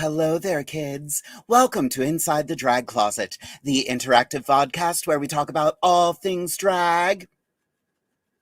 Hello there, kids. Welcome to Inside the Drag Closet, the interactive vodcast where we talk about all things drag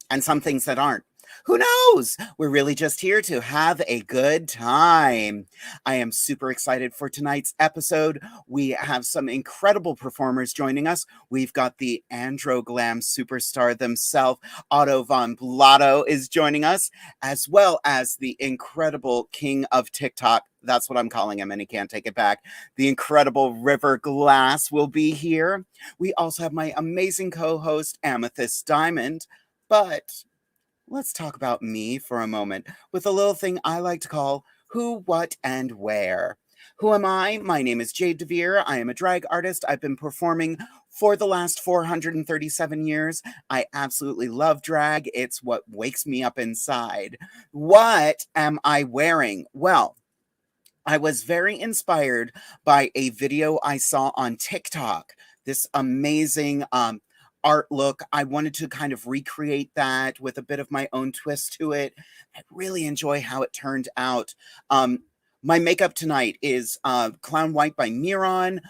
and some things that aren't. Who knows? We're really just here to have a good time. I am super excited for tonight's episode. We have some incredible performers joining us. We've got the Androglam superstar themselves, OTTO von BLOTTO is joining us, as well as the incredible king of TikTok. That's what I'm calling him, and he can't take it back. The incredible River Glass will be here. We also have my amazing co-host, Amethyst Diamond. But let's talk about me for a moment with a little thing I like to call who, what, and where. Who am I? My name is Jade DeVere. I am a drag artist. I've been performing for the last 437 years. I absolutely love drag. It's what wakes me up inside. What am I wearing? Well, I was very inspired by a video I saw on TikTok. This amazing art look. I wanted to kind of recreate that with a bit of my own twist to it. I really enjoy how it turned out. My makeup tonight is Clown White by Miron.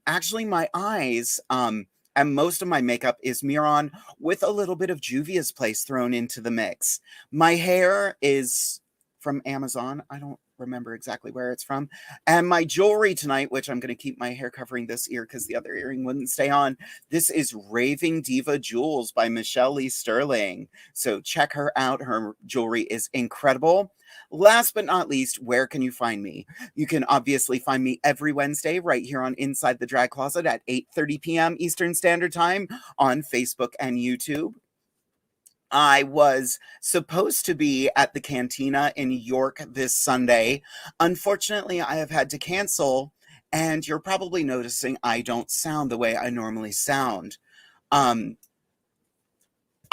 Actually, my eyes and most of my makeup is Miron with a little bit of Juvia's Place thrown into the mix. My hair is from Amazon. I don't remember exactly where it's from. And my jewelry tonight, which I'm going to keep my hair covering this ear because the other earring wouldn't stay on. This is Raving Diva Jewels by Michelle Lee Sterling. So check her out. Her jewelry is incredible. Last but not least, where can you find me? You can obviously find me every Wednesday right here on Inside the Drag Closet at 8:30 p.m. Eastern Standard Time on Facebook and YouTube. I was supposed to be at the Cantina in New York this Sunday. Unfortunately, I have had to cancel, and you're probably noticing I don't sound the way I normally sound. I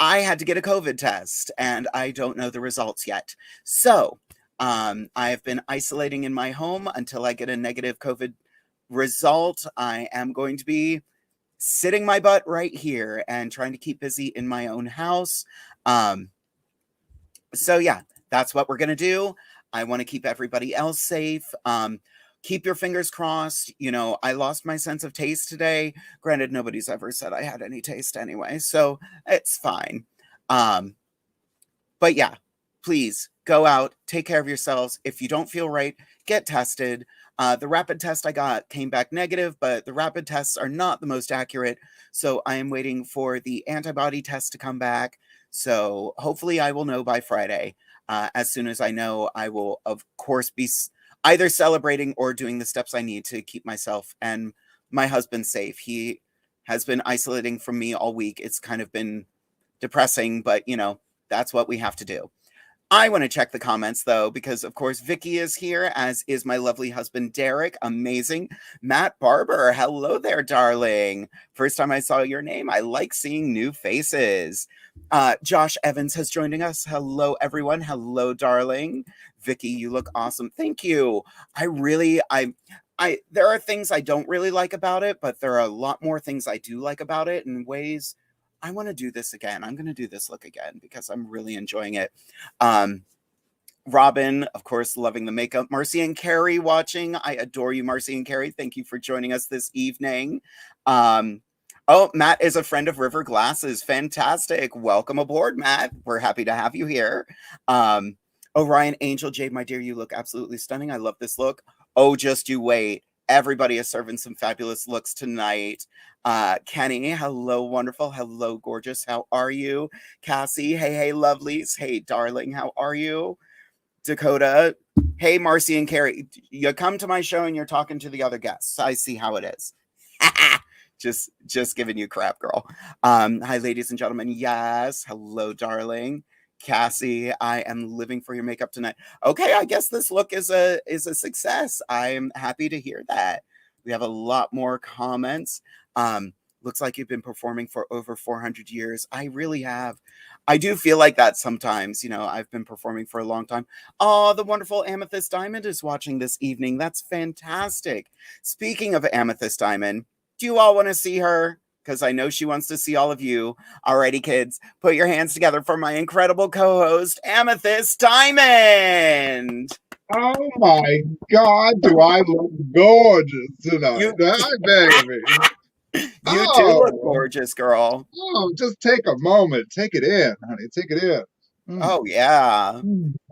had to get a COVID test, and I don't know the results yet. So, I have been isolating in my home until I get a negative COVID result. I am going to be sitting my butt right here and trying to keep busy in my own house. So yeah, that's what we're going to do. I want to keep everybody else safe. Keep your fingers crossed. You know, I lost my sense of taste today. Granted, nobody's ever said I had any taste anyway, so it's fine. But yeah, please go out, take care of yourselves. If you don't feel right, get tested. The rapid test I got came back negative, but the rapid tests are not the most accurate. So I am waiting for the antibody test to come back. So hopefully I will know by Friday. As soon as I know, I will, of course, be either celebrating or doing the steps I need to keep myself and my husband safe. He has been isolating from me all week. It's kind of been depressing, but, you know, that's what we have to do. I want to check the comments, though, because, of course, Vicky is here, as is my lovely husband, Derek. Amazing. Matt Barber. Hello there, darling. First time I saw your name. I like seeing new faces. Josh Evans has joined us. Hello, everyone. Hello, darling. Vicky, you look awesome. Thank you. There are things I don't really like about it, but there are a lot more things I do like about it in ways. I want to do this again. I'm going to do this look again because I'm really enjoying it. Robin, of course, loving the makeup. Marcy and Carrie watching. I adore you, Marcy and Carrie. Thank you for joining us this evening. Oh, Matt is a friend of River Glasses. Fantastic. Welcome aboard, Matt. We're happy to have you here. Orion Angel, Jade, my dear, you look absolutely stunning. I love this look. Oh, just you wait. Everybody is serving some fabulous looks tonight. Kenny, hello, wonderful. Hello, gorgeous. How are you? Cassie, hey, lovelies. Hey, darling, how are you? Dakota, hey, Marcy and Carrie. You come to my show and you're talking to the other guests. I see how it is. just giving you crap, girl. Hi, ladies and gentlemen. Yes. Hello, darling. Cassie, I am living for your makeup tonight. Okay, I guess this look is a success. I'm happy to hear that. We have a lot more comments. Looks like you've been performing for over 400 years. I really have. I do feel like that sometimes. You know, I've been performing for a long time. Oh, the wonderful Amethyst Diamond is watching this evening. That's fantastic. Speaking of Amethyst Diamond, do you all want to see her? Because I know she wants to see all of you. Alrighty, kids, put your hands together for my incredible co-host, Amethyst Diamond. Oh my God, do I look gorgeous tonight? You Hi, baby. you do look Oh, gorgeous, girl. oh, just take a moment. Take it in, honey. Take it in. Oh yeah.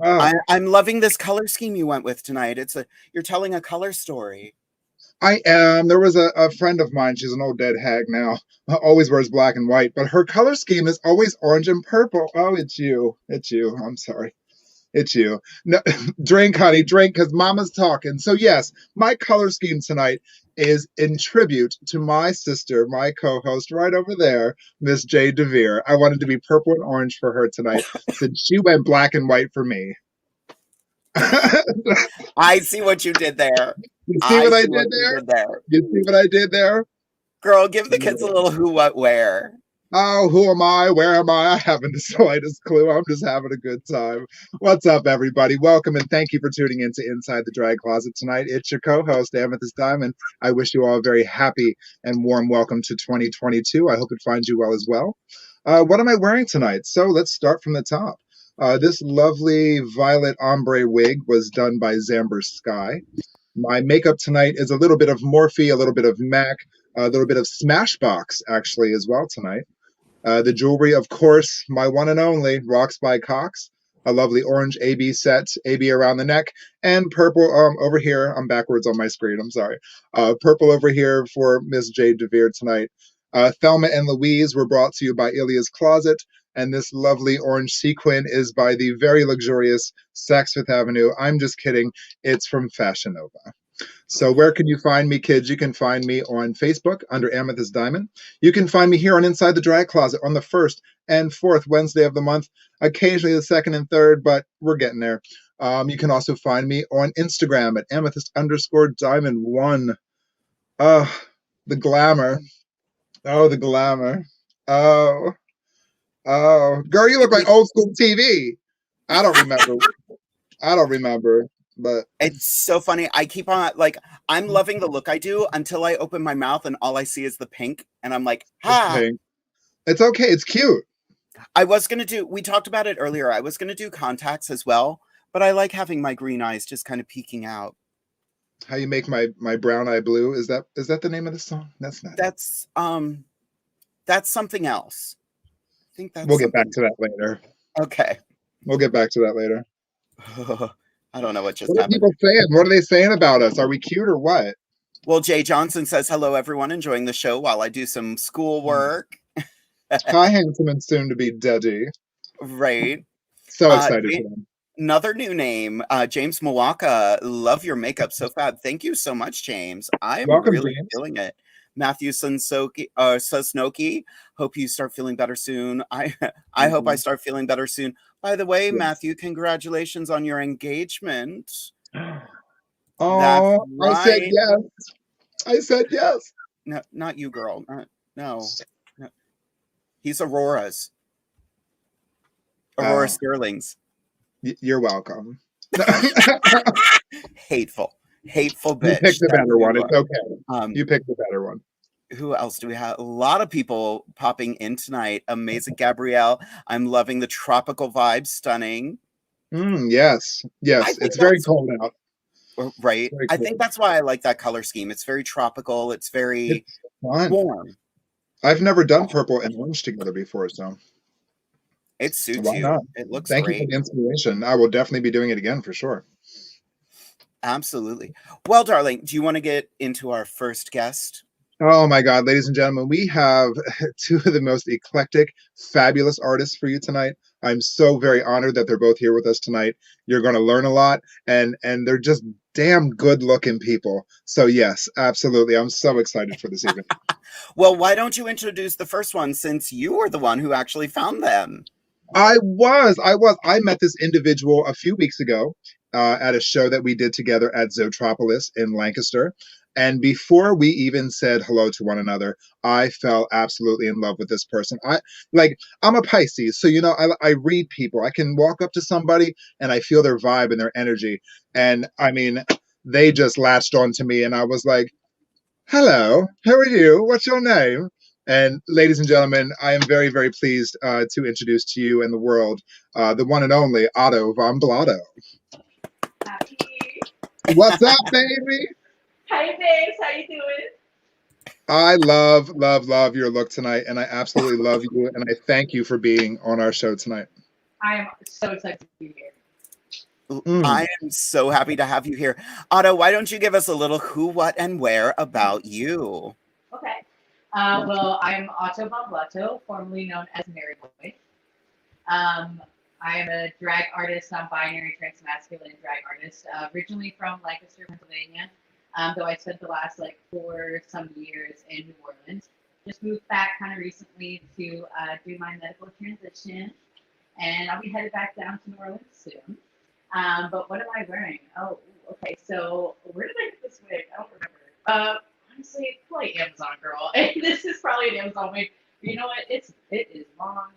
Oh, I'm loving this color scheme you went with tonight. You're telling a color story. I am. There was a friend of mine. She's an old dead hag now. Always wears black and white, but her color scheme is always orange and purple. Oh, it's you. It's you. I'm sorry. It's you. No, drink, honey, drink, because Mama's talking. So yes, my color scheme tonight is in tribute to my sister, my co-host right over there, Miss Jade DeVere. I wanted to be purple and orange for her tonight, since she went black and white for me. I see what you did there. You see I what I see did what you there? did there. You see what I did there? Girl, give the kids a little who, what, where. Oh, who am I? Where am I? I haven't the slightest clue. I'm just having a good time. What's up, everybody? Welcome and thank you for tuning in to Inside the Drag Closet tonight. It's your co-host, Amethyst Diamond. I wish you all a very happy and warm welcome to 2022. I hope it finds you well as well. What am I wearing tonight? So let's start from the top. This lovely violet ombre wig was done by Zamber Sky. My makeup tonight is a little bit of Morphe, a little bit of MAC, a little bit of Smashbox actually as well tonight. The jewelry, of course, my one and only, Rocks by Cox. A lovely orange AB set, AB around the neck, and purple over here. I'm backwards on my screen, I'm sorry. Purple over here for Miss Jade DeVere tonight. Thelma and Louise were brought to you by Ilia's Closet, and this lovely orange sequin is by the very luxurious Saks Fifth Avenue. I'm just kidding, it's from Fashion Nova. So where can you find me, kids? You can find me on Facebook under Amethyst Diamond. You can find me here on Inside the Drag Closet on the first and fourth Wednesday of the month, occasionally the second and third, but we're getting there. You can also find me on Instagram at amethyst_diamond1. Oh, the glamour. Oh, the glamour. Oh, oh. Girl, you look like old school TV. I don't remember. I don't remember, but It's so funny. I keep on I'm loving the look I do until I open my mouth and all I see is the pink, and I'm like, it's ha. pink. It's okay. It's cute. We talked about it earlier. I was gonna do contacts as well, but I like having my green eyes just kind of peeking out. How you make my brown eye blue? Is that the name of the song? That's not. That's something else. I think that's We'll get something. back to that later. Okay. We'll get back to that later. I don't know what just What are happened. people saying? What are they saying about us? Are we cute or what? Well, Jay Johnson says, hello, everyone, enjoying the show while I do some schoolwork. Hi, handsome and soon to be daddy. Right. So excited for them. Another new name, James Mwaka. Love your makeup so fab. Thank you so much, James. I'm Welcome, really James. feeling it. Matthew Sosnoki. Hope you start feeling better soon. I hope I start feeling better soon. By the way, yes. Matthew, congratulations on your engagement. Oh, that's right. I said yes. I said yes. No, not you, girl. No. He's Aurora's. Aurora Sterling's. You're welcome. Hateful bitch. You picked the better one. It's okay. You picked the better one. Who else do we have? A lot of people popping in tonight. Amazing Gabrielle. I'm loving the tropical vibe. Stunning. Yes. It's very cold out. Right. I think that's why I like that color scheme. It's very tropical. It's very warm. I've never done purple and orange together before, so it suits you. Not? It looks Thank great. you for the inspiration. I will definitely be doing it again for sure. Absolutely. Well, darling, do you want to get into our first guest? Oh my God, ladies and gentlemen, we have two of the most eclectic, fabulous artists for you tonight. I'm so very honored that they're both here with us tonight. You're going to learn a lot, and they're just damn good looking people. So yes, absolutely. I'm so excited for this evening. Well, why don't you introduce the first one, since you were the one who actually found them? I met this individual a few weeks ago at a show that we did together at Zootropolis in Lancaster. And before we even said hello to one another, I fell absolutely in love with this person. I'm a Pisces, so I read people. I can walk up to somebody and I feel their vibe and their energy. And I mean, they just latched onto me, and I was like, "Hello, how are you? What's your name?" And ladies and gentlemen, I am very, very pleased to introduce to you and the world the one and only OTTO von BLOTTO. What's up, baby? Hi, babes. How you doing? I love your look tonight, and I absolutely love you, and I thank you for being on our show tonight. I am so excited to be here. I am so happy to have you here. Otto, why don't you give us a little who, what, and where about you? Okay. Well, I'm OTTO von BLOTTO, formerly known as Mary Boy. I am a drag artist, non-binary, trans-masculine drag artist, originally from Lancaster, Pennsylvania, though I spent the last, 4 some years in New Orleans. Just moved back kind of recently to do my medical transition, and I'll be headed back down to New Orleans soon. But what am I wearing? Oh, okay. So where did I get this wig? I don't remember. Honestly, probably Amazon girl. And this is probably an Amazon wig. But you know what? It is long,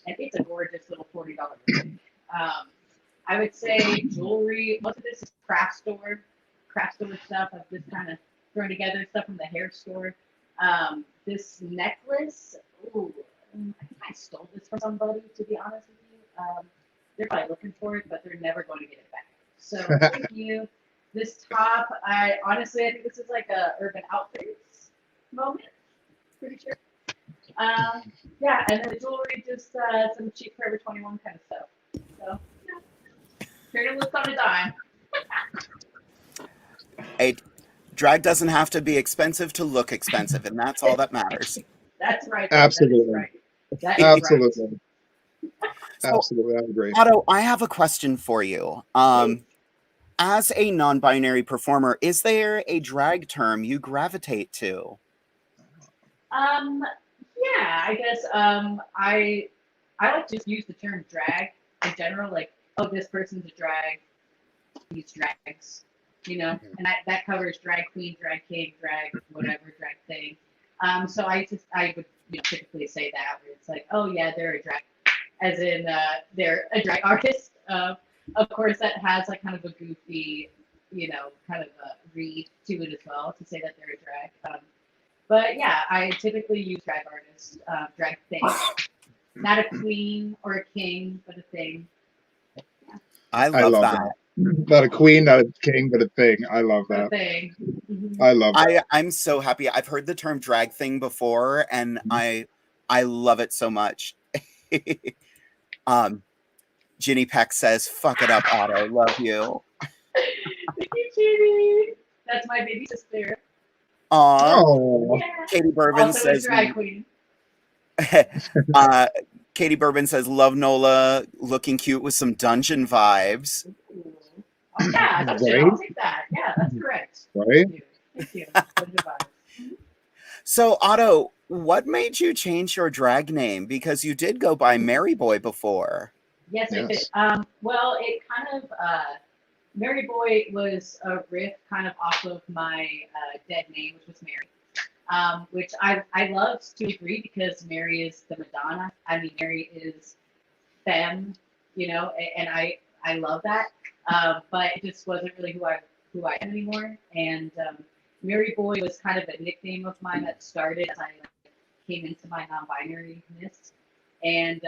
and it's a gorgeous little $40 wig. I would say jewelry. Most of this is craft store stuff. I've just kind of thrown together stuff from the hair store. This necklace. Ooh, I think I stole this from somebody. To be honest with you. They're probably looking for it, but they're never going to get it back. So thank you. This top, I think this is like a Urban Outfitters moment. Pretty sure. Yeah, and then the jewelry, just some cheap Forever 21 kind of stuff. So yeah, turn look on a dime. Hey, drag doesn't have to be expensive to look expensive, and that's all that matters. That's right. Absolutely. That is Absolutely. Right. So, Absolutely, I agree. Otto, I have a question for you. As a non-binary performer, is there a drag term you gravitate to? Yeah, I guess I like to just use the term drag in general, like, oh, this person's a drag, these drags, and that covers drag queen, drag king, drag whatever, drag thing. So I would typically say that, where it's like, oh yeah, they're a drag, as in they're a drag artist. Of course, that has like kind of a goofy, kind of a read to it as well, to say that they're a drag. But yeah, I typically use drag artists, drag thing. Not a queen or a king, but a thing. Yeah. I love that. Not a queen, not a king, but a thing. I love that. A thing. Mm-hmm. I love that. I'm so happy. I've heard the term drag thing before, and I love it so much. Ginny Peck says, "Fuck it up, Otto. Love you." Thank you, Ginny. That's my baby sister. Oh. Yeah. Katie Bourbon also says, a drag queen. Katie Bourbon says, "Love Nola, looking cute with some dungeon vibes." Ooh. Oh, yeah, that's Right? I'll take that. Yeah, that's correct. Right? Thank you. Dungeon vibes. So, Otto, what made you change your drag name? Because you did go by Mary Boy before. Yes, I did. Well, it kind of Mary Boy was a riff kind of off of my dead name, which was Mary, which I loved to a degree because Mary is the Madonna. I mean, Mary is femme, and I love that. But it just wasn't really who I am anymore. And Mary Boy was kind of a nickname of mine that started as I came into my non-binariness, and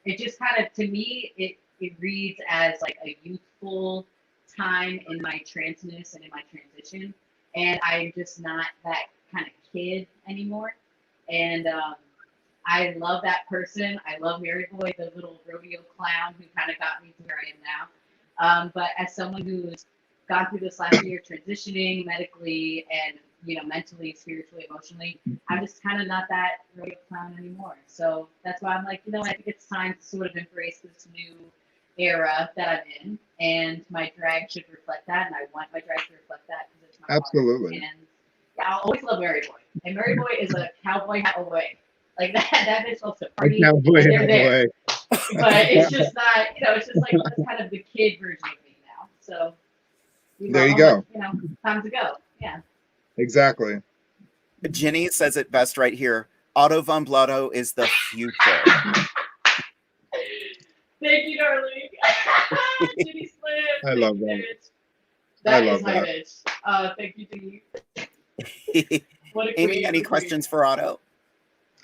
it just kind of, to me, it reads as like a youthful time in my transness and in my transition, and I'm just not that kind of kid anymore. And I love that person. I love Mary Boy, the little rodeo clown who kind of got me to where I am now. But as someone who's gone through this last year transitioning medically and mentally, spiritually, emotionally, I'm just kind of not that rodeo clown anymore. So that's why I'm like, I think it's time to sort of embrace this new era that I'm in, and my drag should reflect that, and I want my drag to reflect that because it's my Absolutely. heart. And yeah, I'll always love Mary Boy. And Mary Boy is a cowboy hat away. Like that bitch loves to party. Cowboy They're there. away. But it's just not, it's just like that's kind of the kid version of me now. So there you go. Time to go. Yeah. Exactly. Ginny says it best right here. Otto von BLOTTO is the future. Thank you, darling. Ginny Slim. I love that. That is my bitch. Thank you, Ginny. What a queen. Amy, any questions for Otto?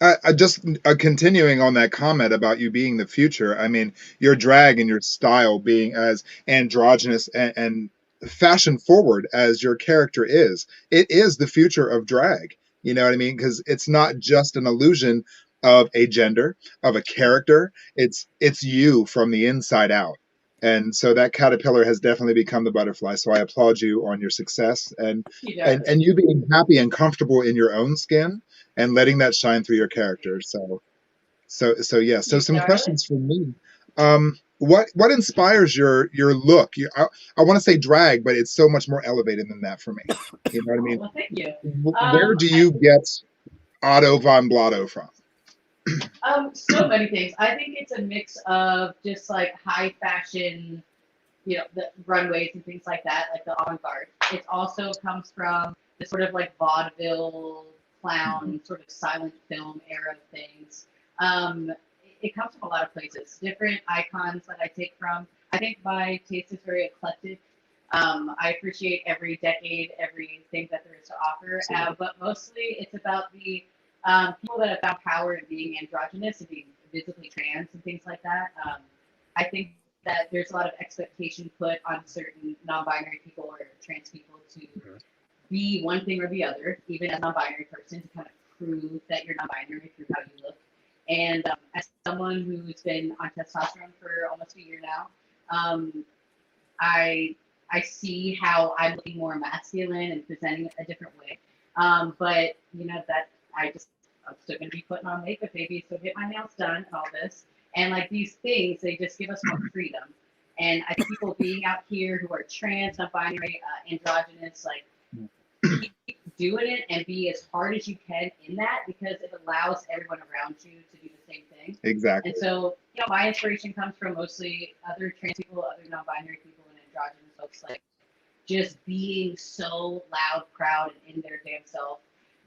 I just continuing on that comment about you being the future. I mean, your drag and your style being as androgynous and fashion forward as your character is, it is the future of drag. You know what I mean? Because it's not just an illusion of a gender, of a character. It's you from the inside out. And so that caterpillar has definitely become the butterfly. So I applaud you on your success and you being happy and comfortable in your own skin and letting that shine through your character. So yeah. So some questions for me. What inspires your look? I want to say drag, but it's so much more elevated than that for me. You know what I mean? Well, thank you. Where do you get Otto von Blotto from? So many things. I think it's a mix of just like high fashion, you know, the runways and things like that, like the avant-garde. It also comes from the sort of like vaudeville clown sort of silent film era of things. It comes from a lot of places, different icons that I take from. I think my taste is very eclectic. I appreciate every decade, everything that there is to offer, but mostly it's about the people that have found power in being androgynous and being visibly trans and things like that. I think that there's a lot of expectation put on certain non-binary people or trans people to be one thing or the other, even as a non-binary person, to kind of prove that you're non-binary through how you look. And as someone who's been on testosterone for almost a year now, I see how I'm looking more masculine and presenting a different way. But you know that I'm still gonna be putting on makeup, baby, so get my nails done and all this. And like these things, they just give us more freedom. And I think people being out here who are trans, non-binary, androgynous, like keep doing it and be as hard as you can in that, because it allows everyone around you to do the same thing. Exactly. And so, you know, my inspiration comes from mostly other trans people, other non-binary people, and androgynous folks, like just being so loud, proud, and in their damn self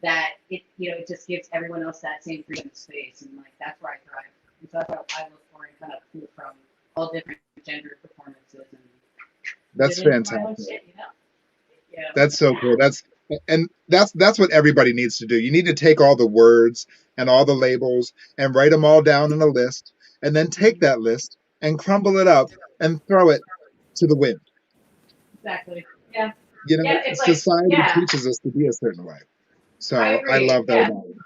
that it, you know, it just gives everyone else that same freedom and space, and like that's where I thrive. And so that's what I look for and kind of pull from all different gender performances. And that's fantastic. Shit, you know? Yeah. That's so cool. That's what everybody needs to do. You need to take all the words and all the labels and write them all down in a list, and then take that list and crumble it up and throw it to the wind. Exactly. Yeah. You know, yeah, society teaches us to be a certain way. So I love that about you.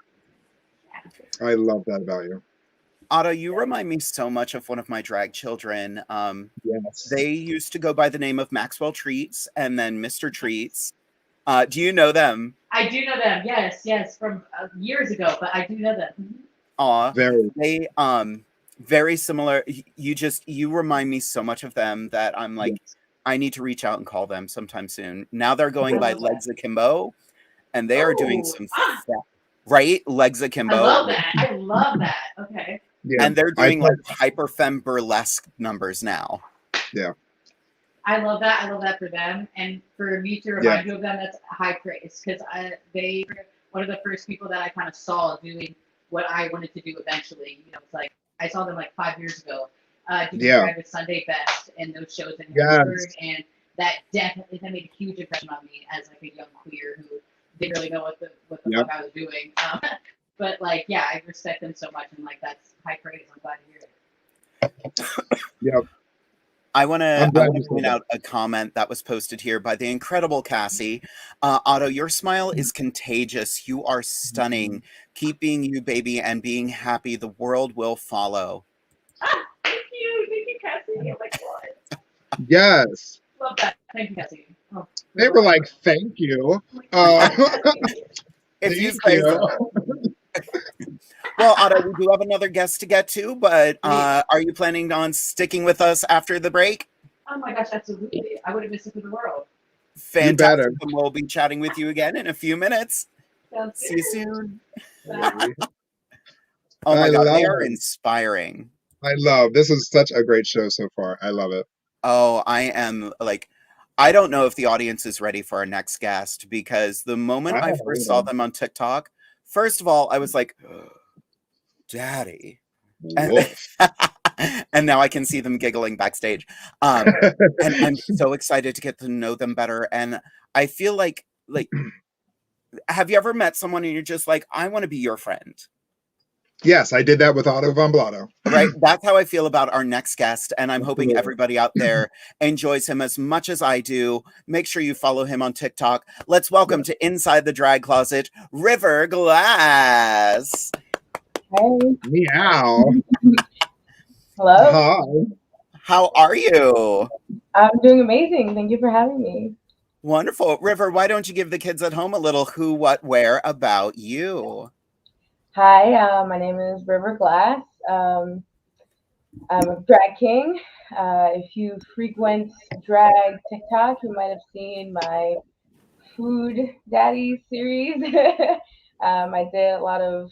I love that about you. Otto, you remind me so much of one of my drag children. Yes. They used to go by the name of Maxwell Treats and then Mr. Treats. Do you know them? I do know them. Yes, from years ago, but I do know them. Aw, very. They very similar. You remind me so much of them that I'm like, yes. I need to reach out and call them sometime soon. Now they're going by Legs Akimbo, and they are doing some right Legs Akimbo. I love that. Okay. Yeah. And they're doing like hyperfemme burlesque numbers now. Yeah. I love that. I love that for them, and for me to remind you of them, that's high praise, because they were one of the first people that I kind of saw doing what I wanted to do eventually. You know, it's like I saw them like 5 years ago. Doing drag with Sunday Best and those shows in Harrisburg, and that definitely made a huge impression on me as like a young queer who didn't really know what the fuck I was doing. But like, yeah, I respect them so much, and like that's high praise. I'm glad to hear it. Yep. I want to point out a comment that was posted here by the incredible Cassie. Otto, your smile is contagious. You are stunning. Keep being you, baby, and being happy. The world will follow. Thank you, Cassie. Oh my God. Yes. Love that. Thank you, Cassie. Oh, they were like, "Thank you." If you say so. Well, Otto, we do have another guest to get to, but are you planning on sticking with us after the break? Oh my gosh, absolutely. I wouldn't miss it for the world. Fantastic. And we'll be chatting with you again in a few minutes. See you soon. Oh my God, they are inspiring. I love this is such a great show so far. I love it. Oh, I am like, I don't know if the audience is ready for our next guest, because the moment I first saw them on TikTok, first of all, I was like, Daddy. And now I can see them giggling backstage. And I'm so excited to get to know them better. And I feel like, have you ever met someone and you're just like, I want to be your friend? Yes, I did that with Otto von Blotto. Right? That's how I feel about our next guest. And I'm hoping everybody out there enjoys him as much as I do. Make sure you follow him on TikTok. Let's welcome to Inside the Drag Closet, River Glass. Hey. Meow. Hello. Hi. How are you? I'm doing amazing. Thank you for having me. Wonderful. River, why don't you give the kids at home a little who, what, where about you? Hi, my name is River Glass. I'm a drag king. If you frequent drag TikTok, you might have seen my Food Daddy series. I did a lot of,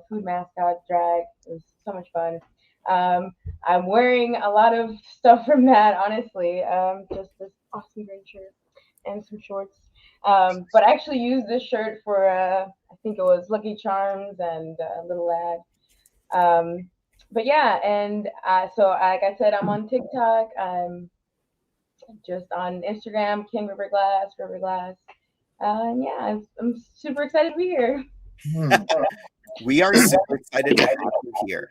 food mascot drag. It was so much fun. I'm wearing a lot of stuff from that, honestly. Just this awesome green shirt and some shorts. But I actually used this shirt for, I think it was Lucky Charms and Little Lad. But yeah, and so like I said, I'm on TikTok. I'm just on Instagram, King River Glass, River Glass. And yeah, I'm super excited to be here. We are super excited to have you here.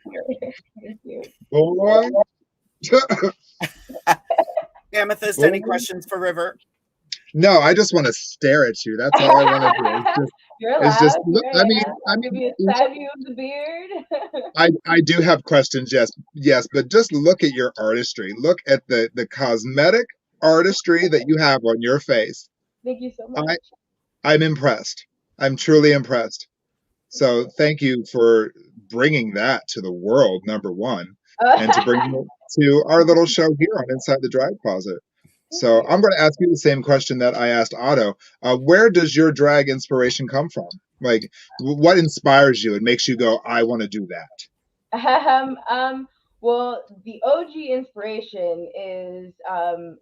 Thank you. Boy. Amethyst, any questions for River? No, I just want to stare at you. That's all I want to do. You're allowed. I mean, give you a side view of the beard. I do have questions, yes, but just look at your artistry. Look at the cosmetic artistry that you have on your face. Thank you so much. I'm impressed. I'm truly impressed. So thank you for bringing that to the world, number one, and to bring it to our little show here on Inside the Drag Closet. So I'm going to ask you the same question that I asked Otto. Where does your drag inspiration come from? Like, what inspires you and makes you go, I want to do that? Well, the OG inspiration is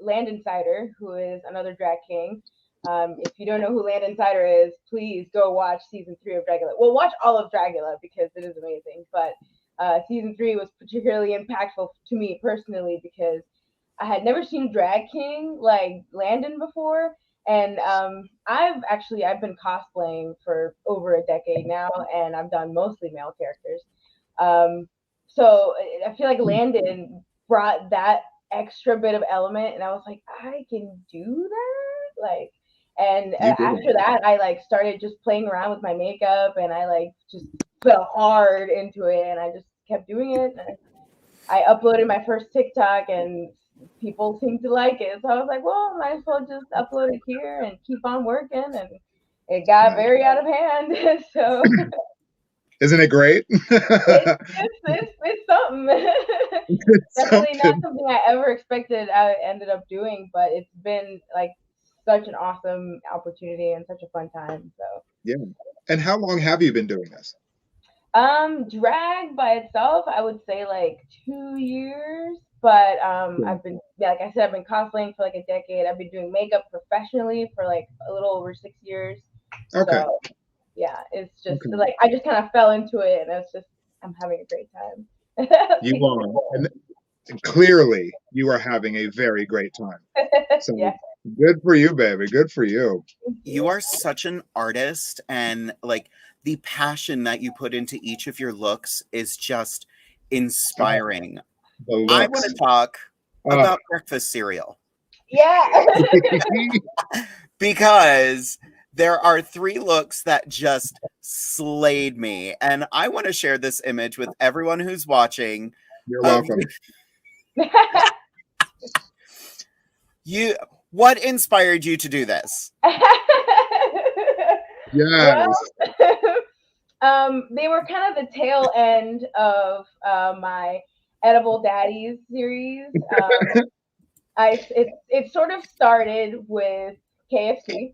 Land Insider, who is another drag king. If you don't know who Land Insider is, please go watch season 3 of Dragula. Well, watch all of Dragula because it is amazing. But season 3 was particularly impactful to me personally because I had never seen drag king like Landon before. And I've been cosplaying for over a decade now, and I've done mostly male characters. So I feel like Landon brought that extra bit of element, and I was like, I can do that, like. And after that, I started just playing around with my makeup, and I just fell hard into it, and I just kept doing it. And I uploaded my first TikTok, and people seemed to like it, so I was like, well, might as well just upload it here and keep on working, and it got very out of hand. So. Isn't it great? It's something. It's definitely something. Not something I ever expected I ended up doing, but it's been like such an awesome opportunity and such a fun time. So yeah. And how long have you been doing this? Drag by itself, I would say like 2 years. But I've been, like I said, I've been cosplaying for like a decade. I've been doing makeup professionally for like a little over 6 years. Okay. So, yeah, it's just like I just kind of fell into it, and I'm having a great time. You are, and clearly you are having a very great time. So yeah. Good for you, baby. Good for you. You are such an artist, and like the passion that you put into each of your looks is just inspiring. I want to talk about breakfast cereal. Yeah. Because there are 3 looks that just slayed me, and I want to share this image with everyone who's watching. You're welcome. What inspired you to do this? Yes. They were kind of the tail end of my Edible Daddies series. It sort of started with KFC.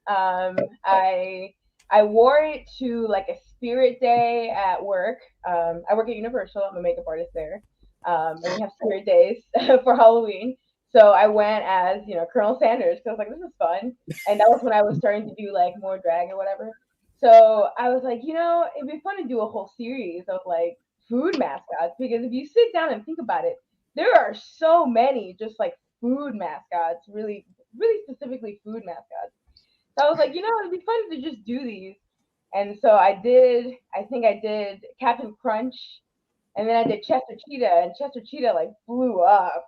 I wore it to like a spirit day at work. I work at Universal. I'm a makeup artist there. And we have spirit days for Halloween. So I went as, Colonel Sanders because I was like, this is fun. And that was when I was starting to do like more drag or whatever. So I was like, it'd be fun to do a whole series of like food mascots, because if you sit down and think about it, there are so many just like food mascots, really, really specifically food mascots. So I was like, it'd be fun to just do these. And so I think I did Captain Crunch, and then I did Chester Cheetah, and Chester Cheetah like blew up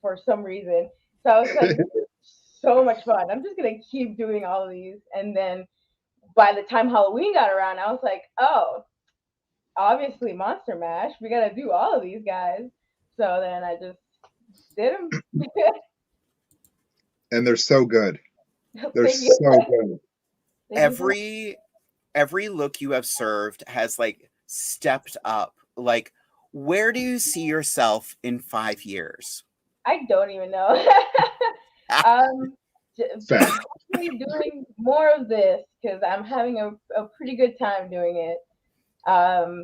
for some reason. So I was like, this is so much fun. I'm just gonna keep doing all of these. And then by the time Halloween got around, I was like, oh, obviously Monster Mash. We gotta do all of these guys. So then I just did them. And they're so good. They're Thank you. so good. Thank you. Every look you have served has like stepped up. Like, where do you see yourself in 5 years? I don't even know. Probably doing more of this because I'm having a pretty good time doing it. I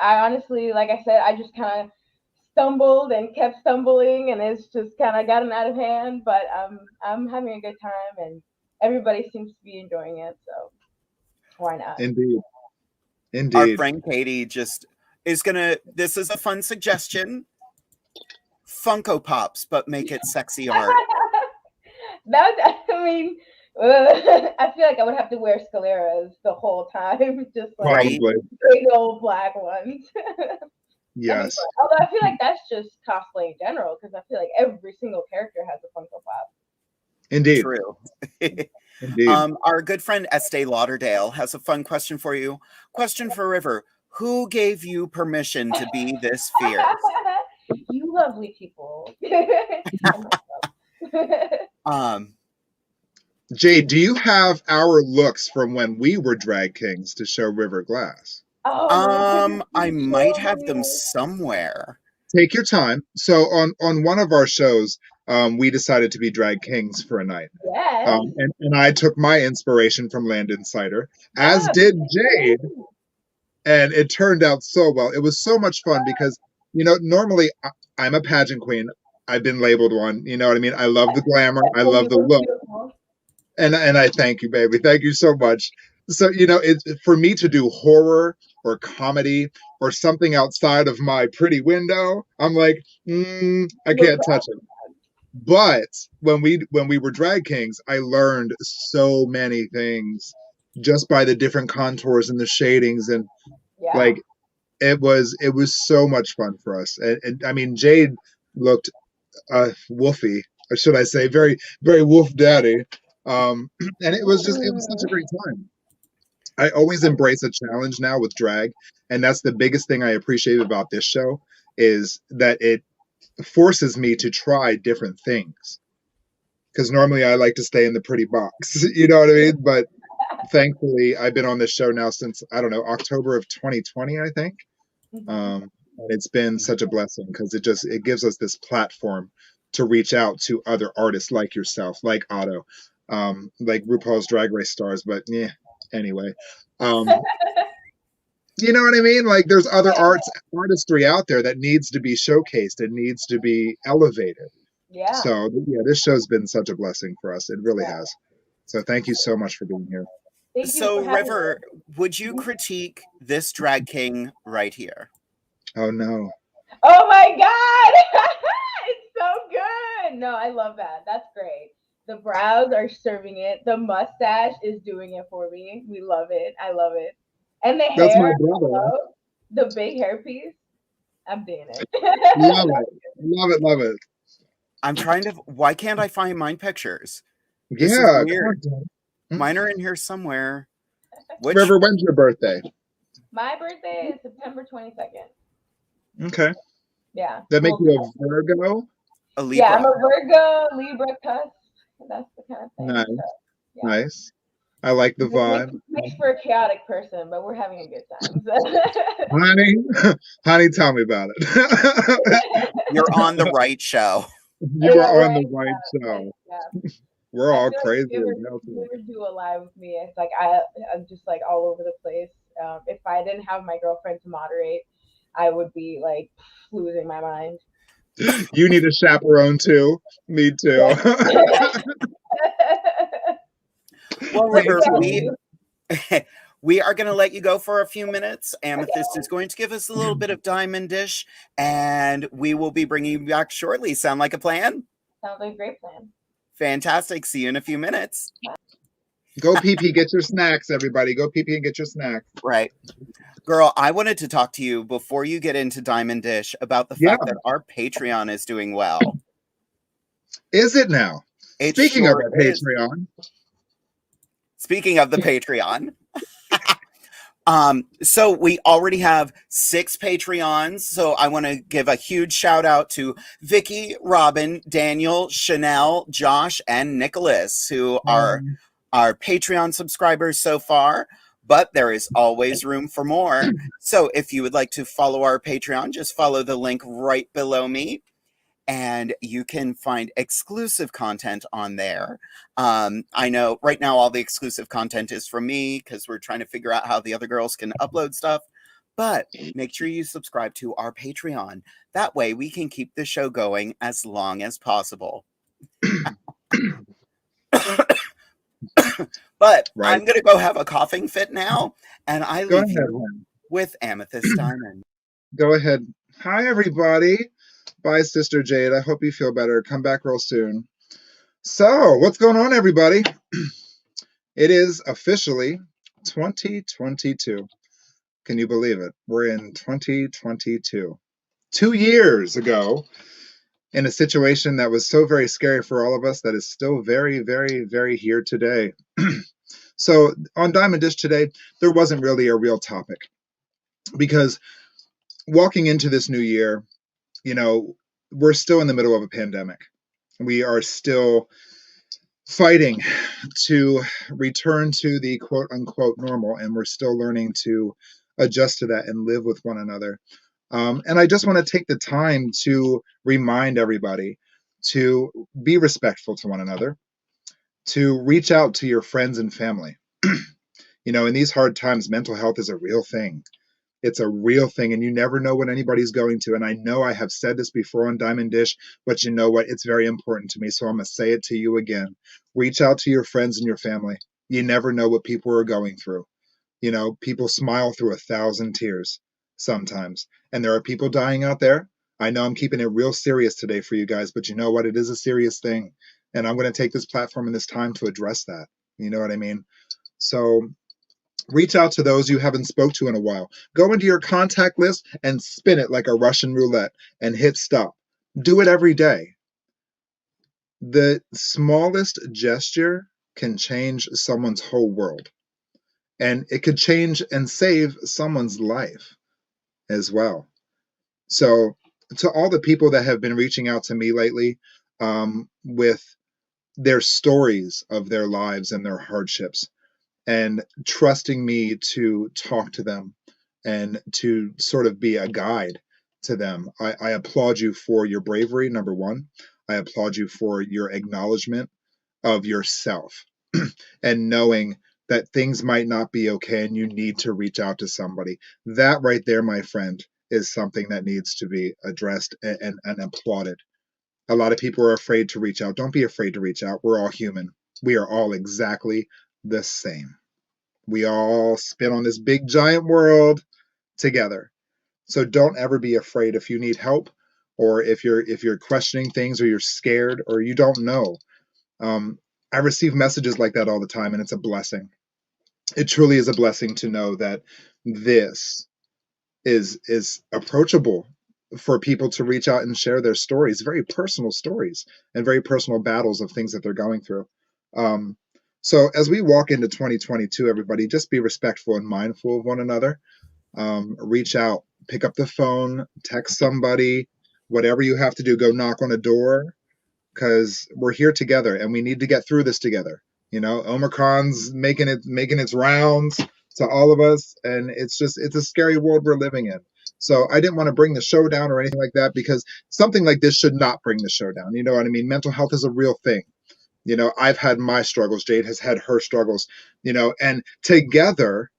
honestly, like I said, I just kind of stumbled and kept stumbling, and it's just kind of gotten out of hand. But I'm having a good time, and everybody seems to be enjoying it. So why not? Indeed. Our friend Katie just is gonna. This is a fun suggestion. Funko Pops, but make it sexy art. I feel like I would have to wear scaleras the whole time, just like big old black ones. Yes. Although I feel like that's just cosplay in general, because I feel like every single character has a Funko Pop. Indeed. True. Indeed. Our good friend Estee Lauderdale has a fun question for you. Question for River. Who gave you permission to be this fierce? You lovely people. Jade, do you have our looks from when we were drag kings to show River Glass? I might have them somewhere. Take your time. So on one of our shows, we decided to be drag kings for a night. Yes. And I took my inspiration from Landon Cider, as did Jade. And it turned out so well. It was so much fun because, normally I'm a pageant queen. I've been labeled one. You know what I mean? I love the glamour. I love the look. And I thank you, baby. Thank you so much. So, it's for me to do horror or comedy or something outside of my pretty window. I'm like, I can't touch it. But when we were drag kings, I learned so many things just by the different contours and the shadings, and like it was so much fun for us. And I mean, Jade looked woofy, or should I say, very very woof daddy. And it was such a great time. I always embrace a challenge now with drag, and that's the biggest thing I appreciate about this show is that it forces me to try different things. Because normally I like to stay in the pretty box, you know what I mean? But thankfully, I've been on this show now since, I don't know, October of 2020, I think. And it's been such a blessing because it gives us this platform to reach out to other artists like yourself, like OTTO, like RuPaul's Drag Race stars. But yeah, anyway. You know what I mean? Like there's other artistry out there that needs to be showcased and needs to be elevated. Yeah. So yeah, this show's been such a blessing for us. It really has. So thank you so much for being here. So River, would you critique this drag king right here? Oh no. Oh my God. It's so good. No, I love that. That's great. The brows are serving it. The mustache is doing it for me. We love it. I love it. And the That's hair, my brother. the big hairpiece, I'm doing it. Love it. Love it. Love it. I'm trying to. Why can't I find mine pictures? This is weird. Mine are in here somewhere. River, when's your birthday? My birthday is September 22nd. Okay. Yeah. That makes you a Virgo? A Libra. Yeah, I'm a Virgo, Libra cusp. That's the kind of thing. Nice. So, yeah. Nice. I like the vibe. Makes for a chaotic person, but we're having a good time. Honey, tell me about it. You're on the right show. You are on the right show. Yeah. We're all crazy. If you ever do a live with me, it's like I'm just like all over the place. If I didn't have my girlfriend to moderate, I would be like losing my mind. You need a chaperone too. Me too. Well, River, we are going to let you go for a few minutes. Amethyst is going to give us a little bit of Diamond Dish, and we will be bringing you back shortly. Sound like a plan? Sounds like a great plan. Fantastic. See you in a few minutes. Go pee pee, get your snacks, everybody. Go pee pee and get your snacks. Right. Girl, I wanted to talk to you before you get into Diamond Dish about the Yeah, fact that our Patreon is doing well. is it now? It Speaking of sure our is. Patreon, Speaking of the Patreon, so we already have 6 Patreons. So I want to give a huge shout out to Vicky, Robin, Daniel, Chanel, Josh, and Nicholas, who are our Patreon subscribers so far. But there is always room for more. So if you would like to follow our Patreon, just follow the link right below me. And you can find exclusive content on there. I know right now all the exclusive content is from me because we're trying to figure out how the other girls can upload stuff. But make sure you subscribe to our Patreon. That way we can keep the show going as long as possible. But right? I'm going to go have a coughing fit now. And I Go leave ahead, you Lynn. with Amethyst Diamond. Go ahead. Hi, everybody. Bye, Sister Jade. I hope you feel better. Come back real soon. So, what's going on, everybody? It is officially 2022. Can you believe it? We're in 2022. 2 years ago, in a situation that was so very scary for all of us, that is still very, very, very here today. So, on Diamond Dish today, there wasn't really a real topic because walking into this new year, you know, we're still in the middle of a pandemic. We are still fighting to return to the quote unquote normal, and we're still learning to adjust to that and live with one another. And I just want to take the time to remind everybody to be respectful to one another, to reach out to your friends and family. You know, in these hard times, mental health is a real thing. It's a real thing, and you never know what anybody's going to. And I know I have said this before on Diamond Dish, but you know what? It's very important to me, so I'm going to say it to you again. Reach out to your friends and your family. You never know what people are going through. You know, people smile through 1,000 tears sometimes, and there are people dying out there. I know I'm keeping it real serious today for you guys, but you know what? It is a serious thing, and I'm going to take this platform and this time to address that. You know what I mean? So reach out to those you haven't spoke to in a while. Go into your contact list and spin it like a Russian roulette and hit stop. Do it every day. The smallest gesture can change someone's whole world. And it could change and save someone's life as well. So, to all the people that have been reaching out to me lately with their stories of their lives and their hardships, and trusting me to talk to them and to sort of be a guide to them. I applaud you for your bravery, number one. I applaud you for your acknowledgement of yourself and knowing that things might not be okay and you need to reach out to somebody. That right there, my friend, is something that needs to be addressed and applauded. A lot of people are afraid to reach out. Don't be afraid to reach out. We're all human. We are all exactly the same. We all spin on this big giant world together. So don't ever be afraid if you need help, or if you're questioning things, or you're scared, or you don't know. I receive messages like that all the time, and it's a blessing. It truly is a blessing to know that this is approachable for people to reach out and share their stories, very personal stories and very personal battles of things that they're going through. Um, so as we walk into 2022, everybody, just be respectful and mindful of one another. Reach out, pick up the phone, text somebody, whatever you have to do, go knock on a door, because we're here together and we need to get through this together. You know, Omicron's making its rounds to all of us, and it's a scary world we're living in. So I didn't want to bring the show down or anything like that, because something like this should not bring the show down. You know what I mean? Mental health is a real thing. You know, I've had my struggles. Jade has had her struggles. You know, and together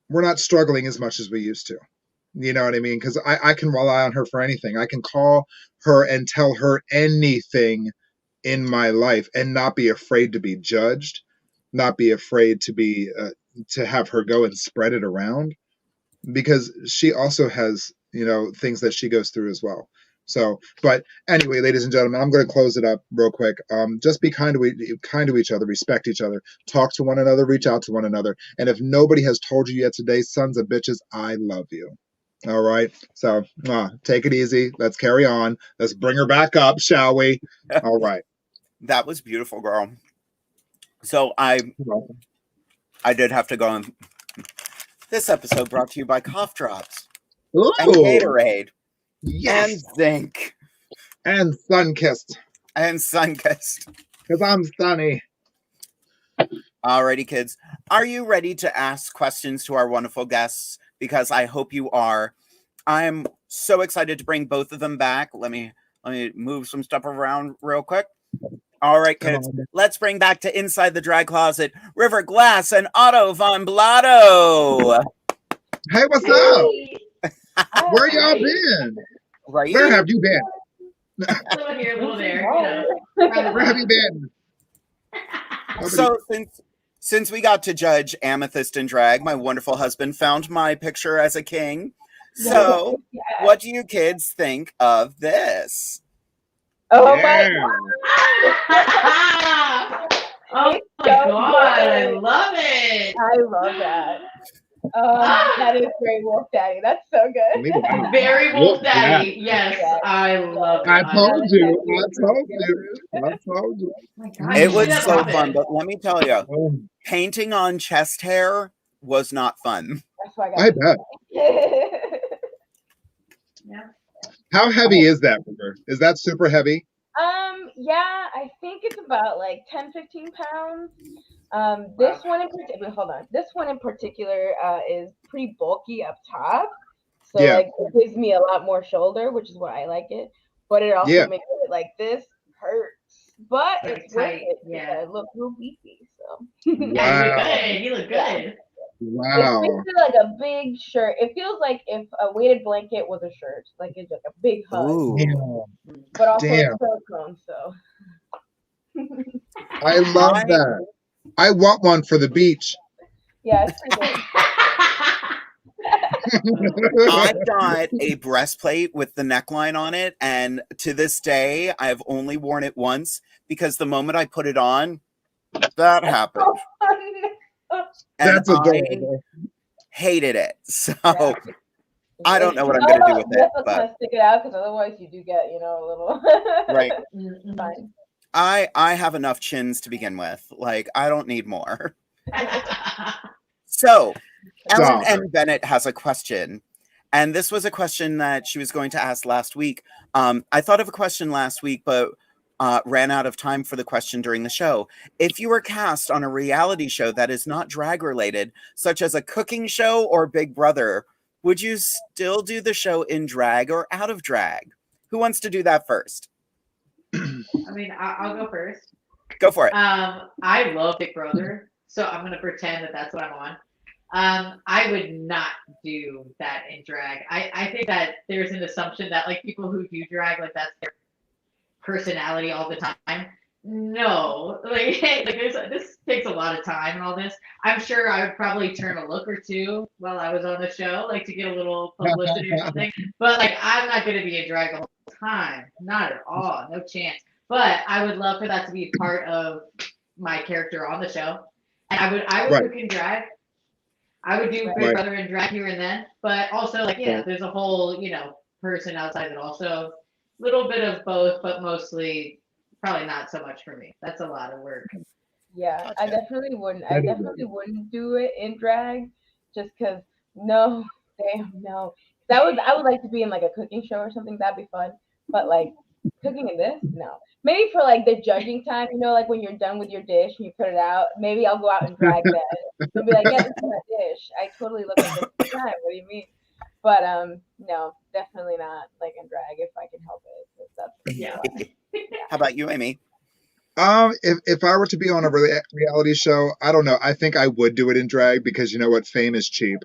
we're not struggling as much as we used to. You know what I mean? Because I can rely on her for anything. I can call her and tell her anything in my life and not be afraid to be judged, not be afraid to have her go and spread it around, because she also has, you know, things that she goes through as well. So, but anyway, ladies and gentlemen, I'm going to close it up real quick. Just be kind to each other, respect each other, talk to one another, reach out to one another. And if nobody has told you yet today, sons of bitches, I love you. All right. So take it easy. Let's carry on. Let's bring her back up, shall we? All right. That was beautiful, girl. So I did have to go on. This episode brought to you by Cough Drops Ooh. and Gatorade. Yes. And zinc. And sun-kissed. And sun-kissed. Because I'm sunny. Alrighty, kids. Are you ready to ask questions to our wonderful guests? Because I hope you are. I'm so excited to bring both of them back. Let me move some stuff around real quick. All right, kids. Let's bring back to Inside the Drag Closet, River Glass and Otto von Blotto. Hey, what's up? Where y'all been? Right. Where have you been? A little here, a little there. Where have you been? So since we got to judge Amethyst in drag, my wonderful husband found my picture as a king. So what do you kids think of this? Oh Yeah. Oh my god, I love it. I love that. That is very Wolf Daddy. That's so good. Very Wolf Daddy. Yes, I love it. I told you. My God, It you was should so love fun, it. but let me tell you, painting on chest hair was not fun. That's why I bet. Yeah. How heavy is that, River? Is that super heavy? Yeah, I think it's about like 10-15 pounds. This one in particular, hold on. This one in particular is pretty bulky up top. So Yeah. like it gives me a lot more shoulder, which is why I like it. But it also makes it like this hurts. But it's worth it because I look real beefy. So Wow. You look good. Wow. It feels like a big shirt. It feels like if a weighted blanket was a shirt. Like it's like a big hug. Ooh. But also Damn. it's silicone, so I love that. I want one for the beach. yeah, it's pretty good. I've got a breastplate with the neckline on it, and to this day, I've only worn it once because the moment I put it on, that happened. And That's adorable. I hated it. So Yeah. I don't know what I'm going to do with it. But But stick it out because otherwise you do get, a little. right. Fine. I have enough chins to begin with. Like, I don't need more. So Ellen and Bennett has a question. And this was a question that she was going to ask last week. I thought of a question last week, but ran out of time for the question during the show. If you were cast on a reality show that is not drag related, such as a cooking show or Big Brother, would you still do the show in drag or out of drag? Who wants to do that first? I mean, I'll go first. Go for it. I love Big Brother, so I'm gonna pretend that that's what I'm on. I would not do that in drag. I think that there's an assumption that like people who do drag, like that's their personality all the time. No, like this takes a lot of time and all this. I'm sure I would probably turn a look or two while I was on the show, like to get a little publicity or something. But like I'm not gonna be in drag the whole time, not at all, no chance. But I would love for that to be part of my character on the show, and I would cook in drag. I would do Big Brother in drag here and then, but also like there's a whole person outside that also little bit of both, but mostly probably not so much for me. That's a lot of work. Yeah, I definitely wouldn't. I definitely wouldn't do it in drag, just because no. I would like to be in like a cooking show or something. That'd be fun. But like cooking in this, no. Maybe for like the judging time, like when you're done with your dish and you put it out. Maybe I'll go out and drag that and be like, yeah, this is my dish. I totally look like this time. What do you mean? But no, definitely not like in drag if I can help it. That's How about you, Amy? If I were to be on a reality show, I don't know. I think I would do it in drag because you know what, fame is cheap,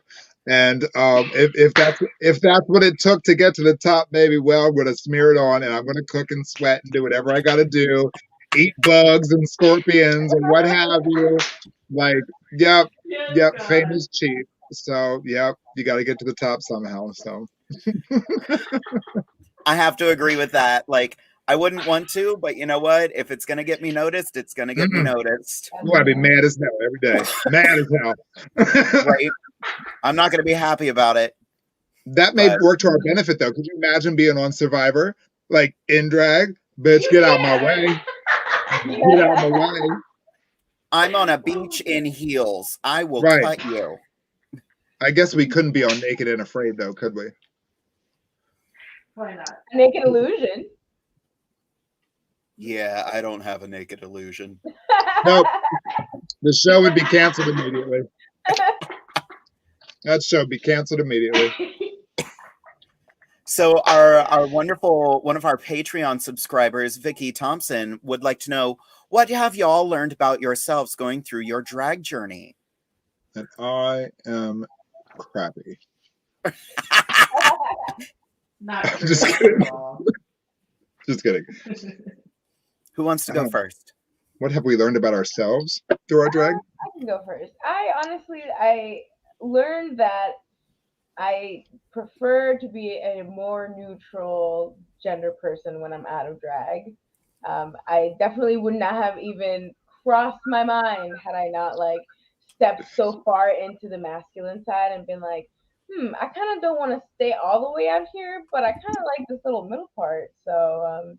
and if that's what it took to get to the top, maybe I'm gonna smear it on and I'm gonna cook and sweat and do whatever I gotta do, eat bugs and scorpions and what have you. Like, yep, fame is cheap. So, yep, you got to get to the top somehow. So. I have to agree with that. Like, I wouldn't want to, but you know what? If it's gonna get me noticed, it's gonna get me noticed. You want to be mad as hell every day. Mad as hell. Right? I'm not gonna be happy about it. That may But work to our benefit, though. Could you imagine being on Survivor, like in drag? Bitch, get out my way. Get out my way. I'm on a beach in heels. I will Right. cut you. I guess we couldn't be on Naked and Afraid, though, could we? Why not? Naked Illusion. Yeah, I don't have a naked illusion. Nope. The show would be canceled immediately. That show would be canceled immediately. So our wonderful one of our Patreon subscribers, Vicky Thompson, would like to know, what have y'all learned about yourselves going through your drag journey? And I am crappy. Not Just true kidding. at all. Just kidding. Who wants to go first? What have we learned about ourselves through our drag? I can go first. I learned that I prefer to be a more neutral gender person when I'm out of drag. I definitely would not have even crossed my mind had I not like stepped so far into the masculine side and been like, I kind of don't want to stay all the way out here, but I kind of like this little middle part. So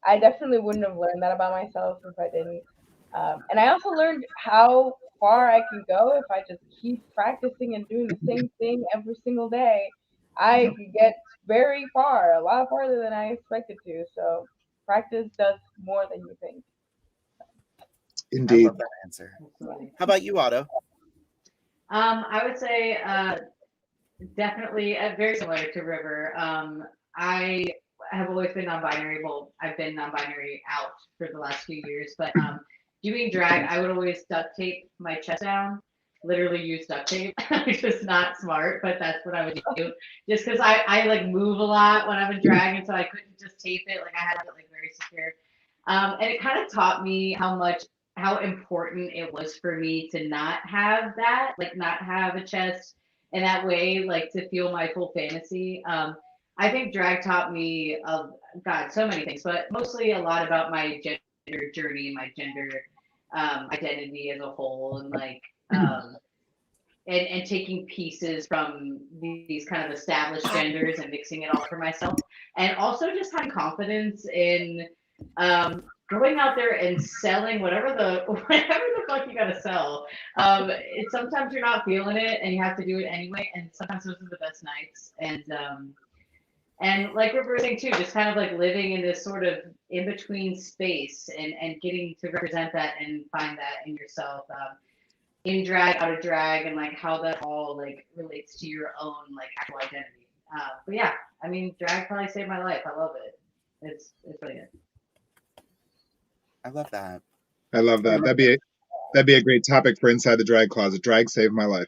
I definitely wouldn't have learned that about myself if I didn't. And I also learned how far I can go if I just keep practicing and doing the same thing every single day. I could get very far, a lot farther than I expected to. So practice does more than you think. Indeed. I love that answer. How about you, Otto? I would say definitely very similar to River. I have always been non-binary. Well, I've been non-binary out for the last few years, but doing drag, I would always duct tape my chest down. Literally use duct tape, which is not smart, but that's what I would do. Just because I like move a lot when I'm in drag, and so I couldn't just tape it. Like I had it like very secure, and it kind of taught me how important it was for me to not have that, like not have a chest, and that way, like to feel my full fantasy. I think drag taught me God, so many things, but mostly a lot about my gender journey and my gender identity as a whole, and like and taking pieces from these kind of established genders and mixing it all for myself, and also just having confidence in going out there and selling whatever the fuck you gotta sell. Sometimes you're not feeling it and you have to do it anyway, and sometimes those are the best nights. And like River was saying too, just kind of like living in this sort of in between space and getting to represent that and find that in yourself, in drag, out of drag, and like how that all like relates to your own like actual identity. But yeah, I mean, drag probably saved my life. I love it. It's really good. I love that. I love that. That'd be a great topic for Inside the Drag Closet. Drag saved my life.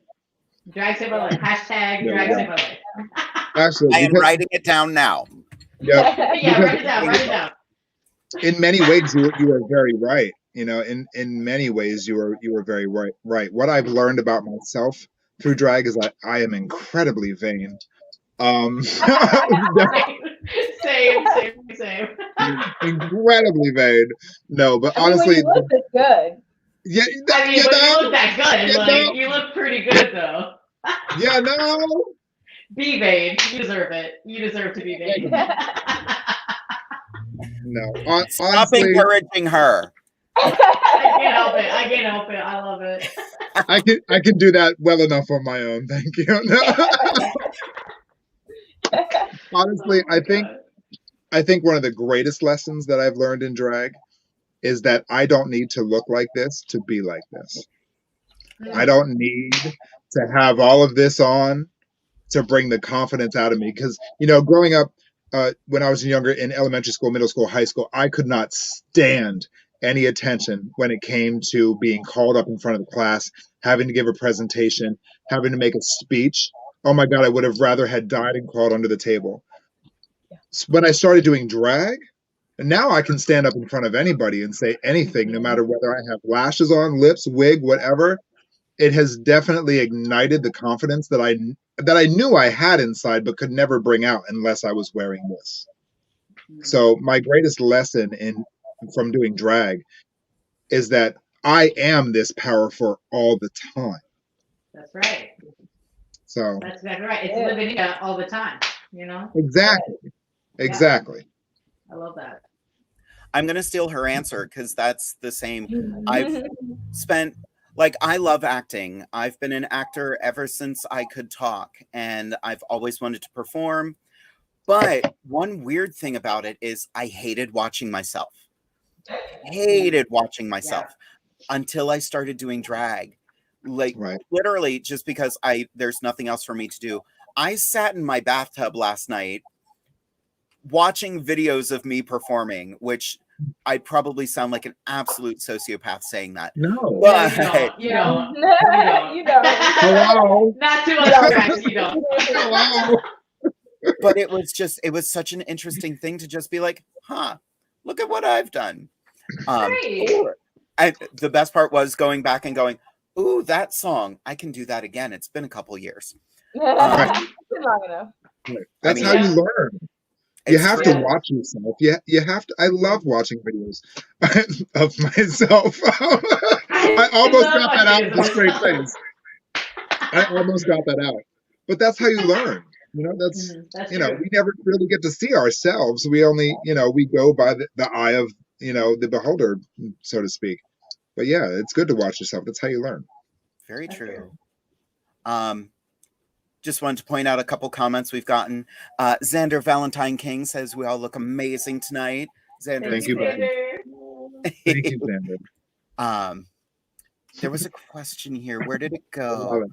Drag saved my life. Hashtag drag saved my life. Actually, I am writing it down now. Yep. Yeah, write it down. Write it down. In many ways, you are very right. You know, in many ways, you are very right. What I've learned about myself through drag is that I am incredibly vain. Same. Incredibly vain. No, but I mean, honestly, when you look, it's good. yeah, I mean, you but know, you look that good. you Like know. you look pretty good though. Yeah, no. Be vain. You deserve it. You deserve to be vain. No, Stop honestly, encouraging her. I can't help it. I love it. I can do that well enough on my own. Thank you. Honestly, Oh my God. I think one of the greatest lessons that I've learned in drag is that I don't need to look like this to be like this. I don't need to have all of this on to bring the confidence out of me. Because, you know, growing up when I was younger in elementary school, middle school, high school, I could not stand any attention when it came to being called up in front of the class, having to give a presentation, having to make a speech. Oh my God, I would have rather had died and crawled under the table. When I started doing drag, and now I can stand up in front of anybody and say anything, no matter whether I have lashes on, lips, wig, whatever. It has definitely ignited the confidence that I knew I had inside, but could never bring out unless I was wearing this. So my greatest lesson from doing drag is that I am this powerful all the time. That's right. So That's exactly right. It's living in it all the time, exactly. I love that. I'm going to steal her answer because that's the same. I've spent, like, I love acting. I've been an actor ever since I could talk, and I've always wanted to perform. But one weird thing about it is I hated watching myself. Until I started doing drag. Like, literally, just because there's nothing else for me to do. I sat in my bathtub last night watching videos of me performing, which I probably sound like an absolute sociopath saying that. No. But you don't. You don't. Hello. Not too much, you don't. Hello. But it was such an interesting thing to just be like, huh, look at what I've done. And the best part was going back and going, ooh, that song, I can do that again. It's been a couple years. Long enough. That's how you learn. You have to watch yourself. You have to. I love watching videos of myself. I almost got that out with a straight face. I almost got that out. But that's how you learn. That's we never really get to see ourselves. We only, we go by the eye of, the beholder, so to speak. But yeah, it's good to watch yourself. That's how you learn. Very true. Just wanted to point out a couple comments we've gotten. Xander Valentine King says we all look amazing tonight. Xander, thank you, Xander. Thank you, Xander. There was a question here. Where did it go?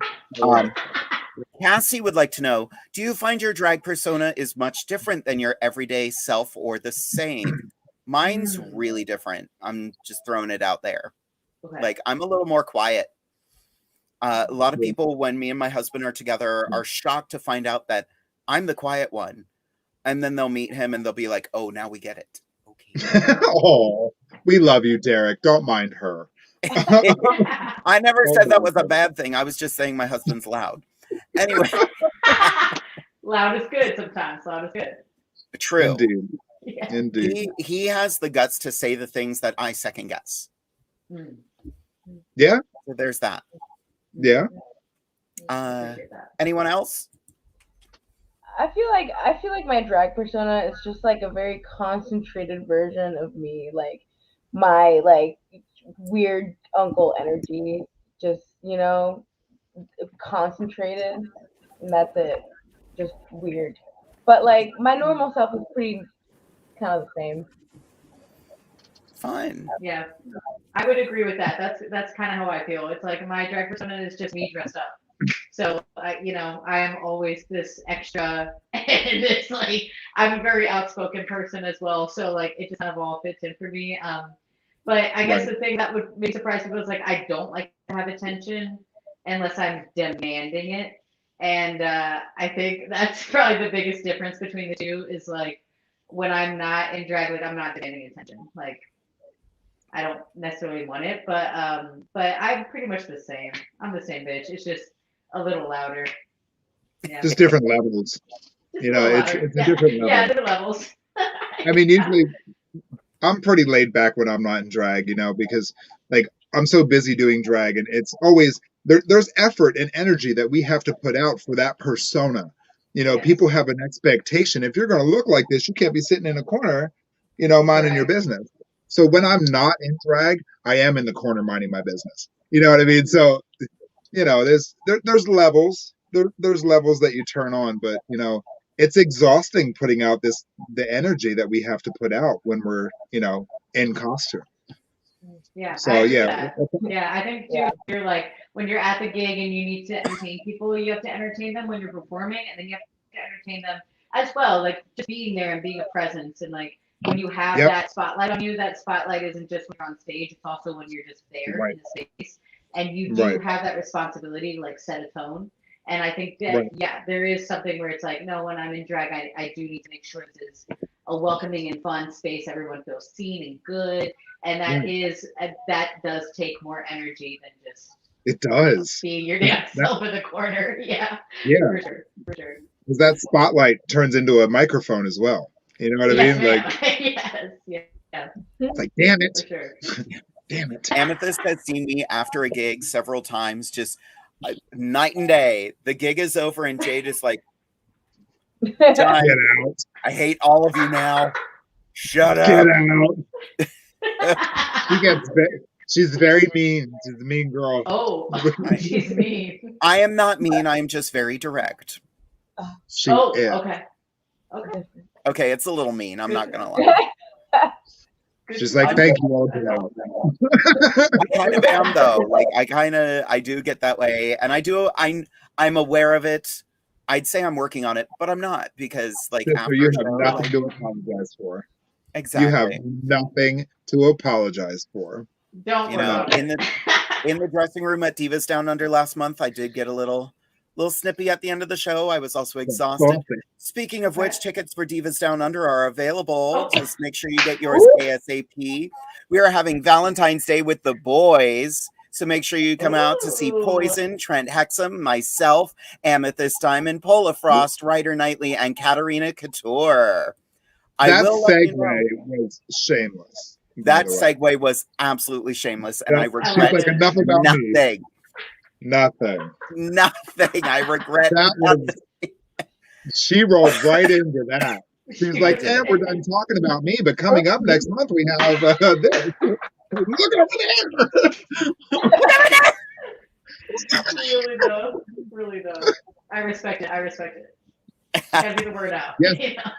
Cassie would like to know, do you find your drag persona is much different than your everyday self or the same? Mine's really different. I'm just throwing it out there. Okay. Like, I'm a little more quiet. A lot of people, when me and my husband are together, are shocked to find out that I'm the quiet one. And then they'll meet him and they'll be like, oh, now we get it. Okay. Oh, we love you, Derek. Don't mind her. I never said that was a bad thing. I was just saying my husband's loud. Anyway. Loud is good sometimes. Loud is good. True. Indeed. Yeah. Indeed. He has the guts to say the things that I second guess. Yeah. So there's that. Yeah. Anyone else? I feel like my drag persona is just like a very concentrated version of me, like my weird uncle energy, just concentrated, and that's it. Just weird. But like my normal self is pretty kind of the same. Fine. Yeah, I would agree with that. That's kind of how I feel. It's like my drag persona is just me dressed up. So I am always this extra, and it's like I'm a very outspoken person as well. So like it just kind of all fits in for me. But I guess the thing that would be surprising was like I don't like to have attention unless I'm demanding it, and I think that's probably the biggest difference between the two is like when I'm not in drag, like I'm not demanding attention. Like I don't necessarily want it, but I'm pretty much the same. I'm the same bitch. It's just a little louder. Yeah. Just different levels. It's a different level. Yeah, different levels. I mean, usually I'm pretty laid back when I'm not in drag, because like I'm so busy doing drag, and it's always there's effort and energy that we have to put out for that persona. People have an expectation. If you're going to look like this, you can't be sitting in a corner, minding your business. So when I'm not in drag, I am in the corner minding my business. You know what I mean? So, there's levels. There's levels that you turn on, but it's exhausting putting out the energy that we have to put out when we're in costume. Yeah. So I think too, you're like when you're at the gig and you need to entertain people, you have to entertain them when you're performing, and then you have to entertain them as well. Like just being there and being a presence, and like when you have that spotlight on you, that spotlight isn't just when you're on stage; it's also when you're just there in the space, and you do have that responsibility to like set a tone. And I think that there is something where it's like, no, when I'm in drag, I do need to make sure this is a welcoming and fun space. Everyone feels seen and good, and that does take more energy than just being your damn self in the corner. Yeah, for sure. Because that spotlight turns into a microphone as well. You know what I Yes, mean? ma'am. Like, yes. it's like, damn For it, sure. damn it. Amethyst has seen me after a gig several times, just night and day. The gig is over, and Jade is like, done. Get out. I hate all of you now. Shut Get up. out. She's very mean. She's a mean girl. Oh, she's mean. I am not mean. I am just very direct. She Oh, is. okay. Okay, it's a little mean. I'm not gonna lie. She's like, thank you all. I kind of am though. Like I do get that way, and I'm aware of it. I'd say I'm working on it, but I'm not, because like Sister, after you a have show, nothing like, to apologize for. exactly. You have nothing to apologize for. Don't You worry know, about in the dressing room at Divas Down Under last month, I did get a little snippy at the end of the show. I was also exhausted. Speaking of which, tickets for Divas Down Under are available. Just make sure you get yours ASAP. We are having Valentine's Day with the boys, so make sure you come out to see Poison, Trent Hexam, myself, Amethyst Diamond, Pola Frost, Ryder Knightley, and Katarina Couture. That segue was shameless. That segue was absolutely shameless, and I regret like enough about nothing. Me. Nothing. Nothing. I regret nothing. She rolled right into that. She was like, "And we're done talking about me, but coming up next month we have this. Look over there." Really does. I respect it. Gotta get the word out. Yes. You know?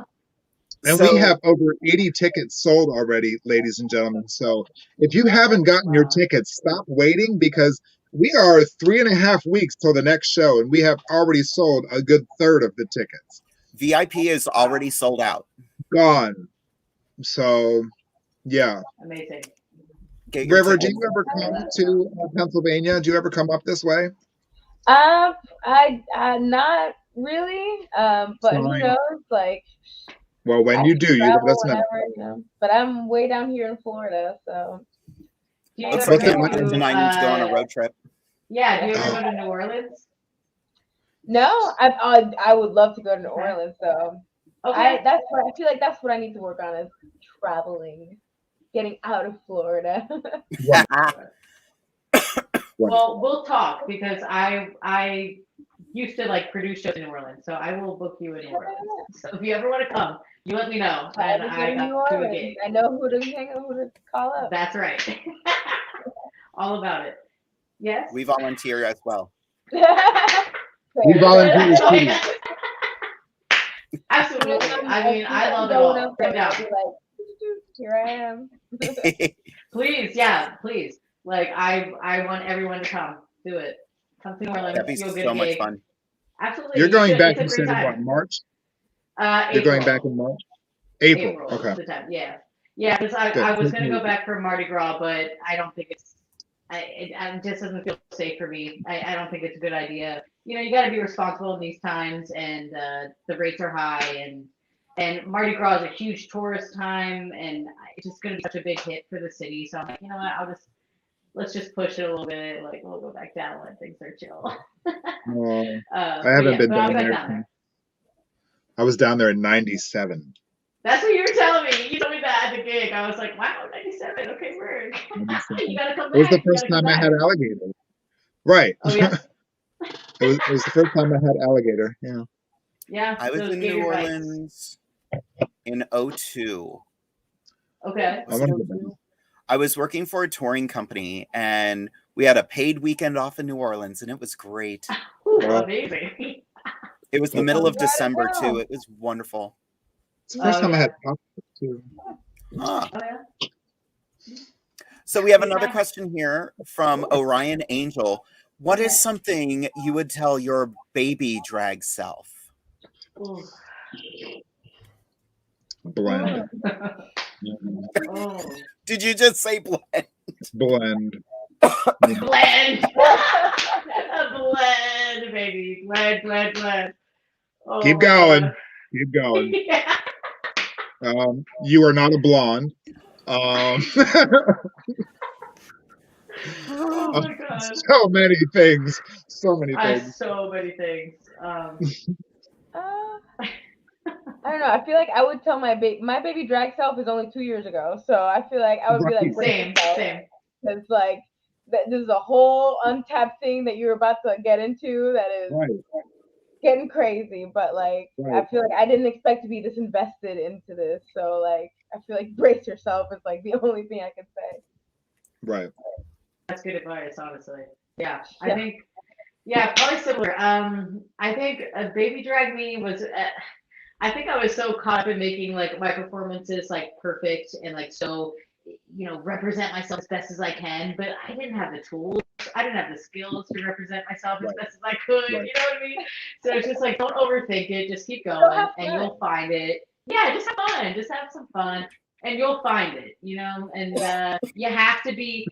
And we have over 80 tickets sold already, ladies and gentlemen. So if you haven't gotten your tickets, stop waiting, because we are 3.5 weeks till the next show, and we have already sold a good third of the tickets. VIP is already sold out. Gone. So, yeah. Amazing. River, do you ever come to Pennsylvania? Do you ever come up this way? I not really. But who knows? Like. Well, when you do, you let us know. You know. But I'm way down here in Florida, so. Looks like it might and I need to go on a road trip. Yeah, do you ever go to New Orleans? No, I would love to go to New Orleans. So, I feel like that's what I need to work on, is traveling, getting out of Florida. Well, we'll talk, because I used to like produce shows in New Orleans, so I will book you in New Orleans. So if you ever want to come, you let me know. And I know who to call up. That's right. All about it. Yes. We volunteer as well. We volunteer too. Absolutely. I mean, I love it all. No doubt. Like, here I am. Please, please. Like, I want everyone to come. Do it. Come to New Orleans. That'd be so much fun. Absolutely. You're going back, you said, what, March? You're going back in March? April. Okay. Yeah, because I was going to go back for Mardi Gras, but I don't think it just doesn't feel safe for me. I don't think it's a good idea. You know, you got to be responsible in these times, and the rates are high, and Mardi Gras is a huge tourist time, and it's just going to be such a big hit for the city. So I'm like, you know what, let's just push it a little bit. Like, we'll go back down when things are chill. I haven't been down there. I was down there in 97. That's what you were telling me. You told me that at the gig. I was like, wow, 97. Okay, word. You gotta come back. It was the first time I had alligator. Right. Oh, yeah? it was the first time I had alligator. Yeah. Yeah. I was in New Orleans in 2002. Okay. I was working for a touring company, and we had a paid weekend off in New Orleans, and it was great. Ooh, amazing. It was the middle of December too. It was wonderful. It's the first time I had popcorn too. Oh, yeah. So we have another question here from Orion Angel. What is something you would tell your baby drag self? Blend. Did you just say blend? Blend. Blend. Blend, baby. Blend. Oh, Keep going. Keep going. Yeah. You are not a blonde. Oh my God. So many things. So many things. So many things. I don't know. I feel like I would tell my baby drag self is only 2 years ago, so I feel like I would be like, Same. because like this is a whole untapped thing that you're about to get into that is getting crazy. But like, I feel like I didn't expect to be this invested into this, so like, I feel like brace yourself is like the only thing I can say. Right. That's good advice, honestly. Yeah, I think. Yeah, probably similar. I think a baby drag me was. I think I was so caught up in making like my performances like perfect and like so, represent myself as best as I can. But I didn't have the tools. I didn't have the skills to represent myself as best as I could. You know what I mean? So it's just like, don't overthink it. Just keep going, and you'll find it. Yeah, just have fun. Just have some fun, and you'll find it. And you have to be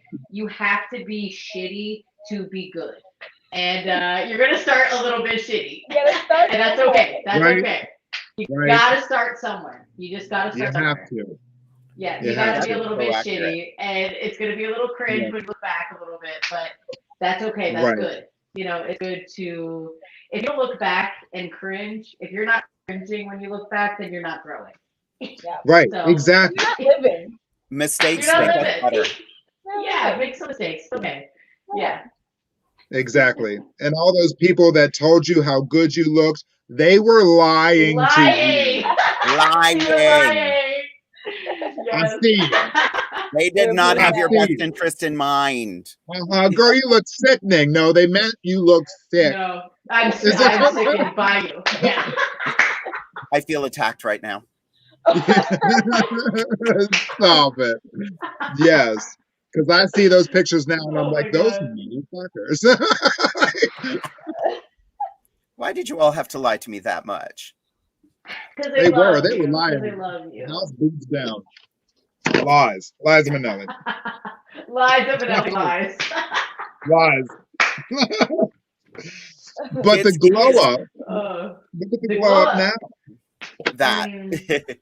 shitty to be good. And you're gonna start a little bit shitty, and that's okay. That's okay. You gotta start somewhere. You just gotta start somewhere. Have to. Yeah, you gotta be a little bit shitty, and it's gonna be a little cringe when you look back a little bit, but that's okay. That's good. It's good to, if you look back and cringe, if you're not cringing when you look back, then you're not growing. Right. So, exactly. You're not living. Mistakes You're not make us living. better. Yeah, make some mistakes. Okay. Yeah. Exactly. And all those people that told you how good you looked, they were lying to you. Lying. Yes. I see. They did not have your best interest in mind. Girl, you look sickening. No, they meant you look sick. No, I'm sickened by you. Yeah. I feel attacked right now. Stop it. Yes. Because I see those pictures now and I'm like, those motherfuckers. Why did you all have to lie to me that much? Because they were lying. They love you. House boots down. Lies. Lies of Manelli. Lies of Manelli. Lies. Lies. But the glow up. Look at the glow up now. That.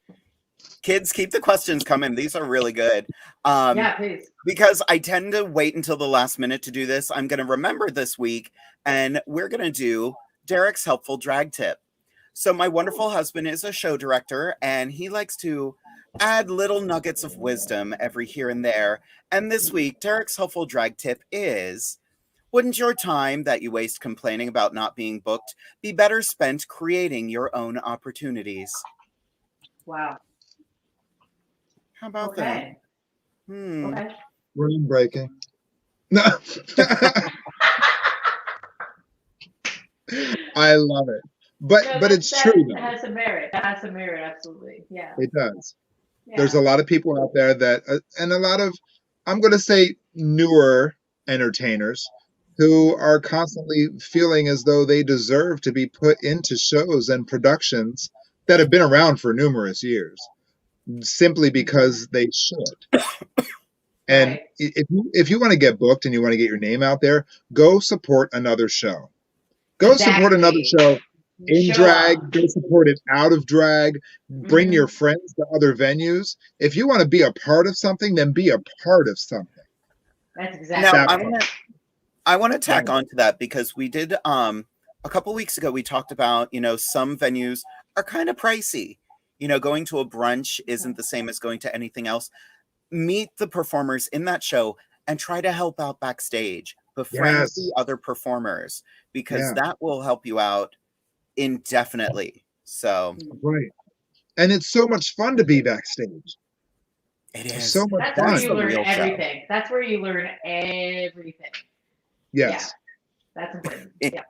Kids, keep the questions coming. These are really good. Yeah, please. Because I tend to wait until the last minute to do this. I'm going to remember this week, and we're going to do Derek's helpful drag tip. So my wonderful husband is a show director, and he likes to add little nuggets of wisdom every here and there. And this week, Derek's helpful drag tip is, wouldn't your time that you waste complaining about not being booked be better spent creating your own opportunities? Wow. How about that? Okay. Groundbreaking. No. I love it. But it's true. It has some merit. That has some merit, absolutely. Yeah. It does. Yeah. There's a lot of people out there that, and a lot of, I'm going to say, newer entertainers who are constantly feeling as though they deserve to be put into shows and productions that have been around for numerous years, simply because they should. And if you want to get booked and you want to get your name out there, go support another show. Go support another show in drag. Go support it out of drag. Bring your friends to other venues. If you want to be a part of something, then be a part of something. That's exactly. Now, I want to tack on to that, because we did a couple weeks ago, we talked about, some venues are kind of pricey. Going to a brunch isn't the same as going to anything else. Meet the performers in that show and try to help out backstage. Befriend the other performers, because that will help you out indefinitely. So right. And it's so much fun to be backstage. It is. So much fun. That's where you learn everything. That's where you learn everything. Yes. Yeah. That's important. Yeah.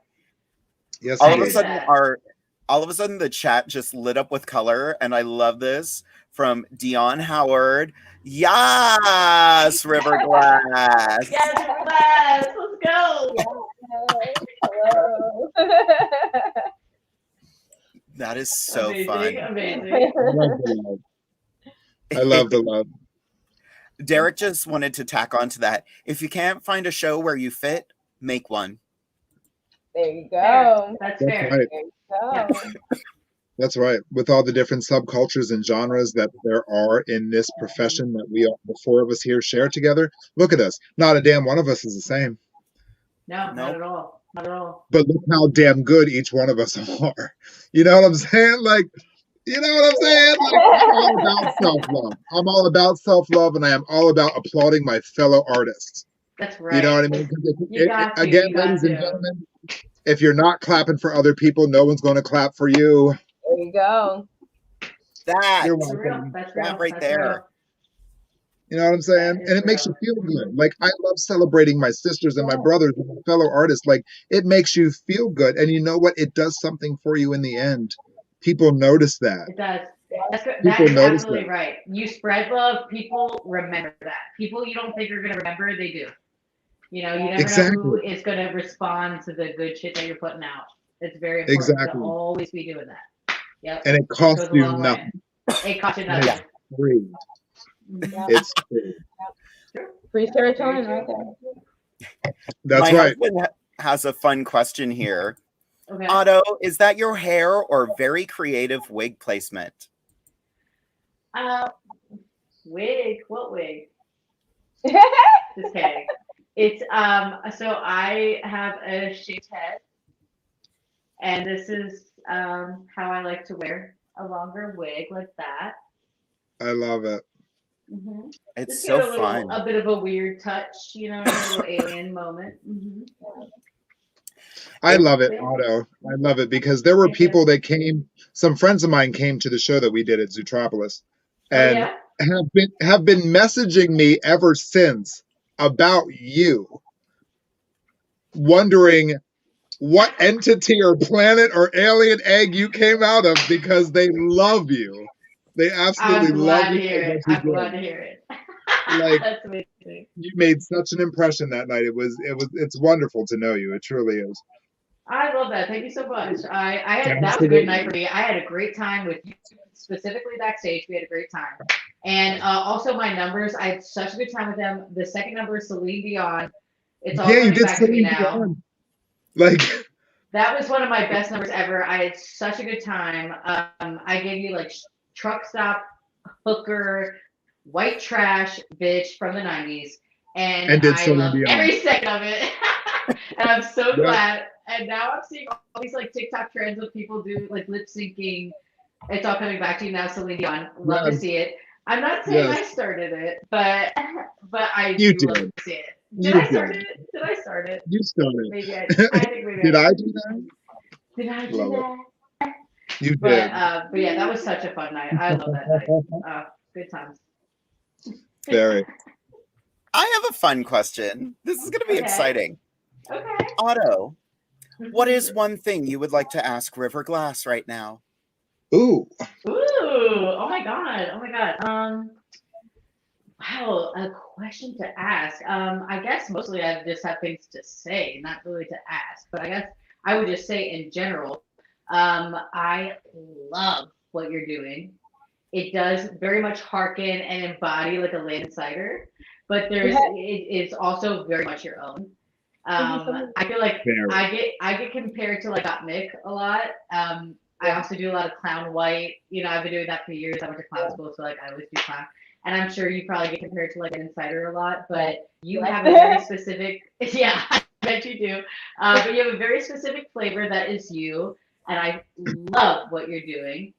Yes. All of a sudden the chat just lit up with color, and I love this. From Dion Howard. Yes, River Glass. Yes, River Glass. Let's go. Hello. That is so fun. Amazing. I love the love. Derek just wanted to tack on to that. If you can't find a show where you fit, make one. There you go. That's fair. Right. There you go. Yeah. That's right. With all the different subcultures and genres that there are in this profession that the four of us here share together, look at us. Not a damn one of us is the same. No, not at all. Not at all. But look how damn good each one of us are. You know what I'm saying? Like, You know what I'm saying? Like, I'm all about self-love. I'm all about self-love, and I am all about applauding my fellow artists. That's right. You know what I mean? You got to. Again, You got ladies and to. gentlemen, if you're not clapping for other people, no one's going to clap for you. There you go. That, You're That's real. welcome. That's real. that right That's there. real. You know what I'm saying? That is And it makes you real. feel good. Like, I love celebrating my sisters and my brothers and my fellow artists. Like, it makes you feel good. And you know what? It does something for you in the end. People notice that. It does. That People is notice absolutely that. right. You spread love, people remember that. People you don't think are going to remember, they do. You know, you never know who Exactly. is going to respond to the good shit that you're putting out. It's very important to Exactly. always be doing that. Yep. And it costs Goes a you long way. nothing. It costs you And nothing. it's free. Yep. It's free. Free serotonin right there. That's My right. husband has a fun question here. Okay. Otto, is that your hair or very creative wig placement? Wig? What wig? Just kidding. It's so I have a shaved head, and this is how I like to wear a longer wig like that. I love it. Mm-hmm. It's Just so give it fun. a bit of a weird touch, you know, a little alien moment. Mm-hmm. I love it, Otto. I love it because there were people that came, some friends of mine came to the show that we did at Zootropolis and have been messaging me ever since about you, wondering what entity or planet or alien egg you came out of because they love you. They absolutely love you. I'm glad to hear it. Like, that's amazing. You made such an impression that night. It's wonderful to know you. It truly is. I love that. Thank you so much. That was a good night for me. I had a great time with you, specifically backstage. We had a great time. And also my numbers, I had such a good time with them. The second number is Celine Dion. It's all coming back to me now. Like, that was one of my best numbers ever. I had such a good time. I gave you like truck stop hooker, white trash bitch from the 90s. And I love every second of it. And I'm so glad. And now I'm seeing all these like TikTok trends of people do like lip syncing. It's all coming back to you now, Celine Dion. Love to see it. I'm not saying I started it, but I do love to see it. Did I start it? You started. Maybe I think maybe Did I do that? Did I do that? You did. But yeah, that was such a fun night. I love that night. Good times. Very. I have a fun question. This is going to be exciting. Okay. Otto, what is one thing you would like to ask River Glass right now? Ooh. Oh my god. Wow, a question to ask. I guess mostly I just have things to say, not really to ask. But I guess I would just say in general, I love what you're doing. It does very much hearken and embody like a Land Insider, but it is also very much your own. I feel like I get compared to like Mick a lot. I also do a lot of clown white. You know, I've been doing that for years. I went to clown school, so like I always do clown. And I'm sure you probably get compared to like an insider a lot, but you have a very specific, yeah, I bet you do. But you have a very specific flavor that is you, and I love what you're doing.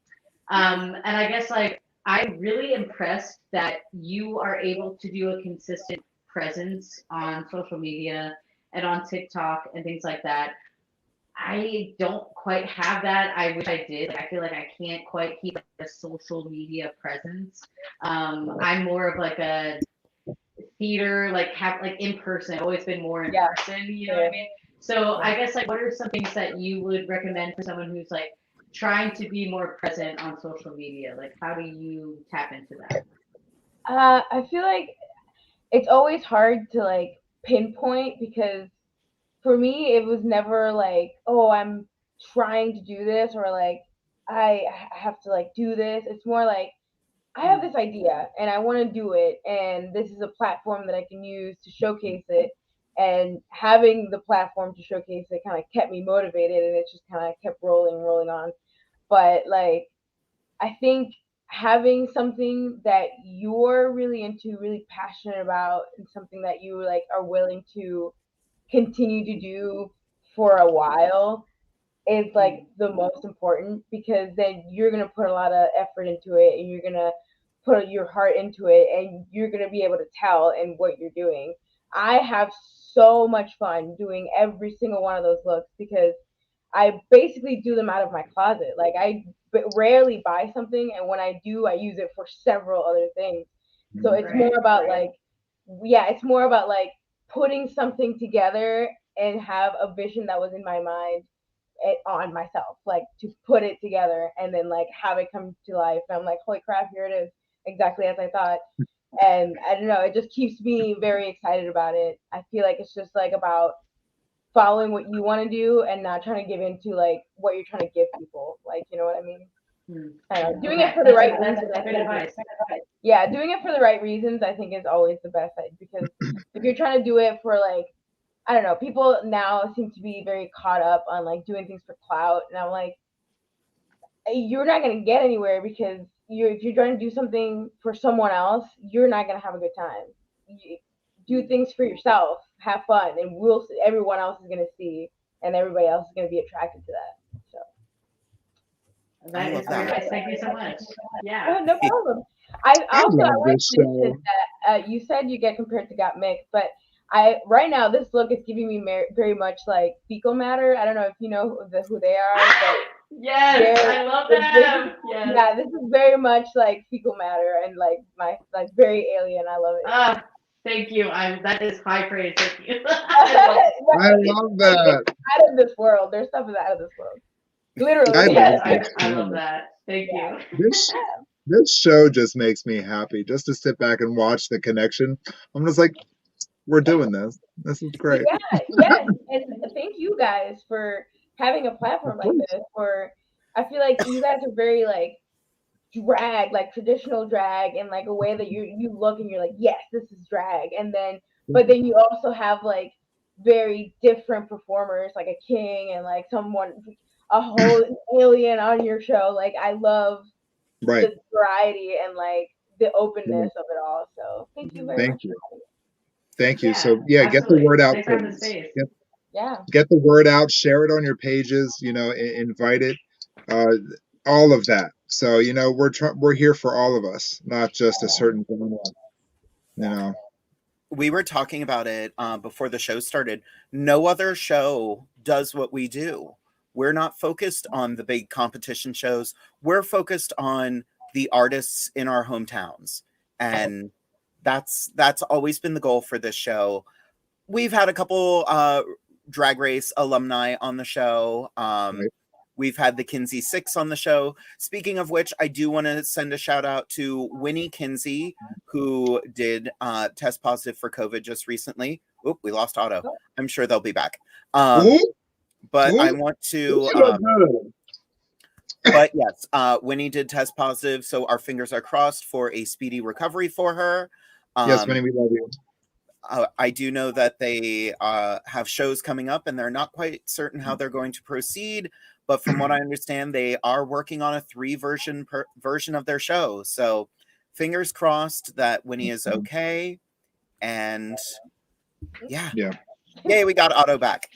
And I guess like I'm really impressed that you are able to do a consistent presence on social media and on TikTok and things like that. I don't quite have that. I wish I did. Like, I feel like I can't quite keep a social media presence. I'm more of like a theater, like in person. I've always been more in person. You know what I mean? So I guess like, what are some things that you would recommend for someone who's like trying to be more present on social media? Like, how do you tap into that? I feel like it's always hard to like pinpoint because for me, it was never like, oh, I'm trying to do this or like I have to like do this. It's more like I have this idea and I want to do it, and this is a platform that I can use to showcase it. And having the platform to showcase it kind of kept me motivated, and it just kind of kept rolling on. But like, I think having something that you're really into, really passionate about, and something that you like are willing to continue to do for a while is like the most important, because then you're gonna put a lot of effort into it, and you're gonna put your heart into it, and you're gonna be able to tell in what you're doing. I have so much fun doing every single one of those looks because I basically do them out of my closet. Like I rarely buy something, and when I do, I use it for several other things. So it's more about like, yeah, it's more about like putting something together and have a vision that was in my mind on myself, like to put it together and then like have it come to life. And I'm like, holy crap, here it is, exactly as I thought. And I don't know, it just keeps me very excited about it. I feel like it's just like about following what you want to do and not trying to give into like what you're trying to give people. Like, you know what I mean? I don't know, doing it for the right reasons. That's good advice. Yeah, doing it for the right reasons, I think, is always the best side, because if you're trying to do it for like, I don't know, people now seem to be very caught up on like doing things for clout, and I'm like, you're not gonna get anywhere, because if you're trying to do something for someone else, you're not gonna have a good time. You do things for yourself, have fun, and everyone else is gonna see, and everybody else is gonna be attracted to that. So That is great advice. Thank you so much. Yeah. oh, no problem. I love like this to show. mention that you said you get compared to Got Mixed, but right now this look is giving me very much like Fecal Matter. I don't know if you know who they are, but Yes, I love them. Yes. Yeah, this is very much like Fecal Matter, and like like very alien. I love it. Thank you. That is high praise. Thank you. I love that. It's out of this world. Their stuff is out of this world. Literally. I love that. Thank you. This show just makes me happy, just to sit back and watch the connection. I'm just like, we're doing this. This is great. Yeah, yes. And thank you guys for having a platform like this. I feel like you guys are very like drag, like traditional drag, in like a way that you look and you're like, yes, this is drag. And then but then you also have like very different performers, like a king and like a whole alien on your show. Like I love the variety and like the openness of it all. So thank you very much. Thank you. So yeah, get the word out. Get the word out. Share it on your pages. You know, invite it. All of that. So you know, we're here for all of us, not just a certain genre. You know. We were talking about it before the show started. No other show does what we do. We're not focused on the big competition shows. We're focused on the artists in our hometowns. And that's always been the goal for this show. We've had a couple Drag Race alumni on the show. We've had the Kinsey Six on the show. Speaking of which, I do want to send a shout out to Winnie Kinsey, who did test positive for COVID just recently. Oop, we lost Otto. I'm sure they'll be back. But I want to... but yes, Winnie did test positive, so our fingers are crossed for a speedy recovery for her. Yes, Winnie, we love you. I do know that they have shows coming up, and they're not quite certain how they're going to proceed. But from what I understand, they are working on a 3-version version of their show. So fingers crossed that Winnie is okay. And yeah. Yay, we got Otto back.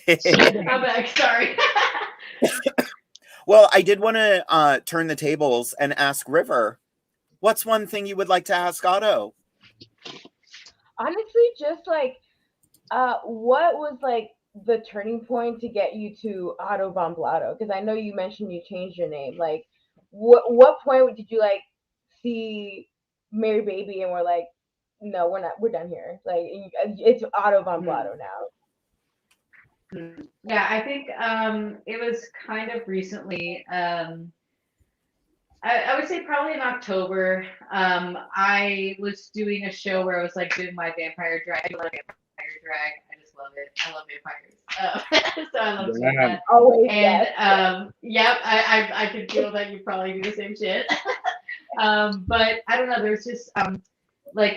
I'm back, sorry. Well, I did want to turn the tables and ask River, what's one thing you would like to ask Otto? Honestly, just like, what was like the turning point to get you to Otto von Blotto? Because I know you mentioned you changed your name. Like, what point did you like see Mary Baby and we're like, no, we're done here. Like, it's Otto von Blotto now. Yeah, I think it was kind of recently. I would say probably in October. I was doing a show where I was like doing my vampire drag. I do like vampire drag. I just love it. I love vampires. So I love doing that. Always, and yep, I can feel that you probably do the same shit. But I don't know. There's just like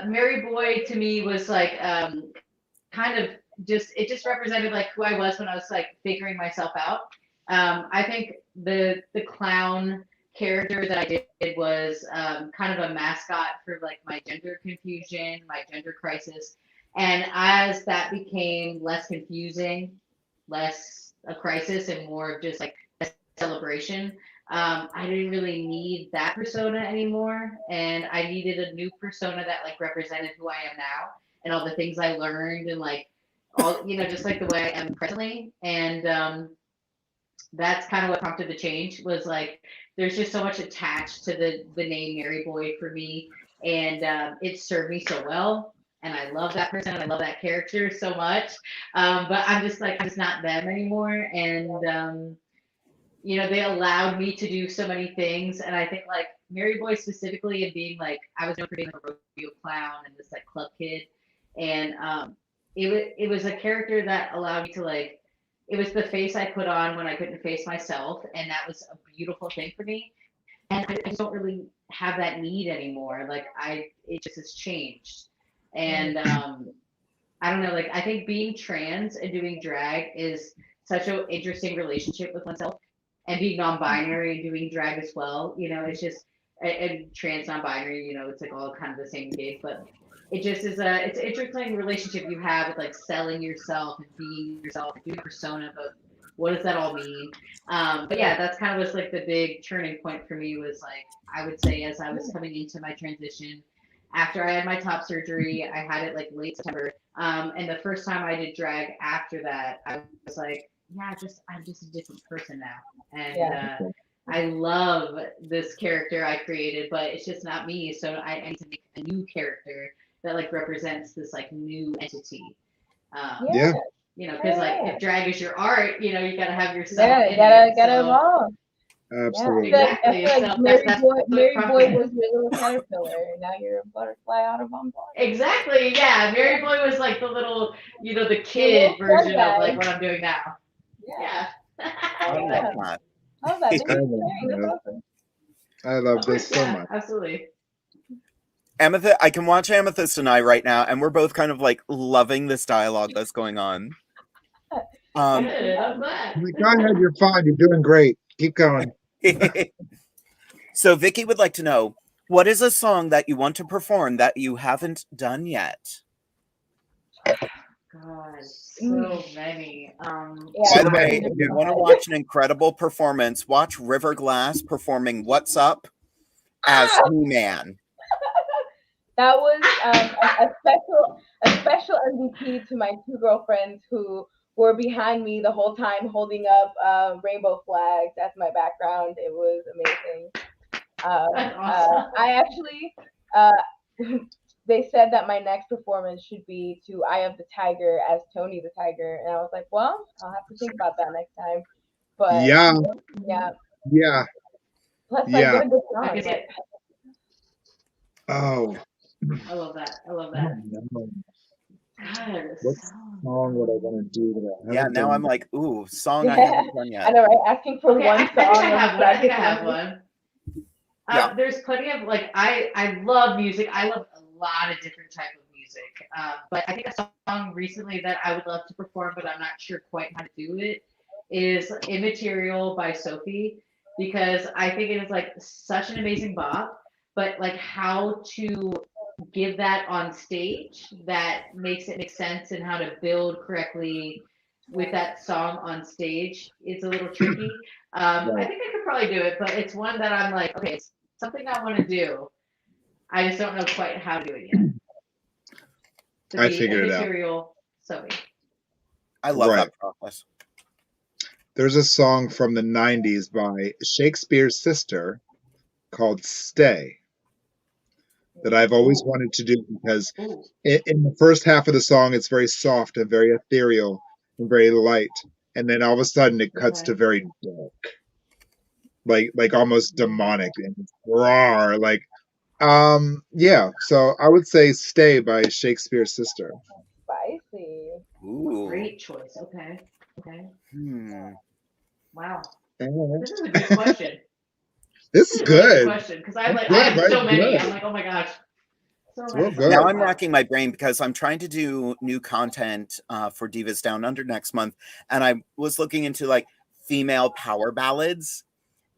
Mary Boy to me was like kind of it just represented like who I was when I was like figuring myself out. I think the clown character that I did was kind of a mascot for like my gender confusion, my gender crisis. And as that became less confusing, less a crisis and more of just like a celebration. I didn't really need that persona anymore, and I needed a new persona that like represented who I am now and all the things I learned and like all just like the way I am presently. And that's kind of what prompted the change was like there's just so much attached to the name Mary Boy for me, and it served me so well, and I love that person and I love that character so much, but I'm just not them anymore. And they allowed me to do so many things, and I think like Mary Boy specifically, and being like I was known for being like a rodeo clown and this like club kid, and it was a character that allowed me to like, it was the face I put on when I couldn't face myself, and that was a beautiful thing for me. And I just don't really have that need anymore. Like it just has changed, and I don't know. Like I think being trans and doing drag is such an interesting relationship with oneself, and being non-binary and doing drag as well. It's just and trans non-binary. It's like all kind of the same gig, but it just is it's an interesting relationship you have with like selling yourself and being yourself and doing persona, but what does that all mean? But yeah, that's kind of was like the big turning point for me was like, I would say as I was coming into my transition, after I had my top surgery, I had it like late September. And the first time I did drag after that, I was like, yeah, I'm just a different person now. And I love this character I created, but it's just not me. So I need to make a new character that like represents this like new entity. Because like if drag is your art, you gotta have yourself. Yeah, in gotta it, so. evolve. Absolutely. Yeah. I feel like So Mary Boy was your little caterpillar, and now you're a butterfly out of on board. Exactly. Yeah. Mary Boy was like the little, the kid version of like what I'm doing now. Yeah. I love that. I love that. Thank you for sharing. That's awesome. I love this so much. Absolutely. Amethyst, I can watch Amethyst and I right now, and we're both kind of like loving this dialogue that's going on. Good, I'm glad. Go ahead, you're fine. You're doing great. Keep going. So Vicky would like to know, what is a song that you want to perform that you haven't done yet? God, so many. By the way, if you want to watch an incredible performance, watch River Glass performing What's Up as He-Man. That was a special MVP to my two girlfriends who were behind me the whole time holding up rainbow flags as my background. It was amazing. Awesome. I actually, they said that my next performance should be to Eye of the Tiger as Tony the Tiger. And I was like, well, I'll have to think about that next time. But yeah. Plus, like, what a good song. I get Oh. I love that. Oh, no. God, what song would I want to do that? Yeah, now I'm like, ooh, song I haven't done yet. I know, right? Asking for one song. I think I have one. There's plenty of like I love music. I love a lot of different type of music. But I think a song recently that I would love to perform, but I'm not sure quite how to do it, is Immaterial by Sophie, because I think it is like such an amazing bop, but like how to give that on stage that makes it make sense, and how to build correctly with that song on stage, it's a little tricky. I think I could probably do it, but it's one that I'm like, okay, it's something I want to do. I just don't know quite how to do it yet. I figured it out. Sophie. I love that process. There's a song from the 90s by Shakespeare's sister called Stay that I've always wanted to do, because in the first half of the song, it's very soft and very ethereal and very light. And then all of a sudden it cuts to very dark, like almost demonic and raw. Like, so I would say Stay by Shakespeare's sister. Spicy. Ooh. Great choice. Okay. Wow. Uh-huh. This is a good question. This is good. Question, because I have so many. Good. I'm like, oh my gosh. Now I'm racking my brain because I'm trying to do new content for Divas Down Under next month, and I was looking into like female power ballads,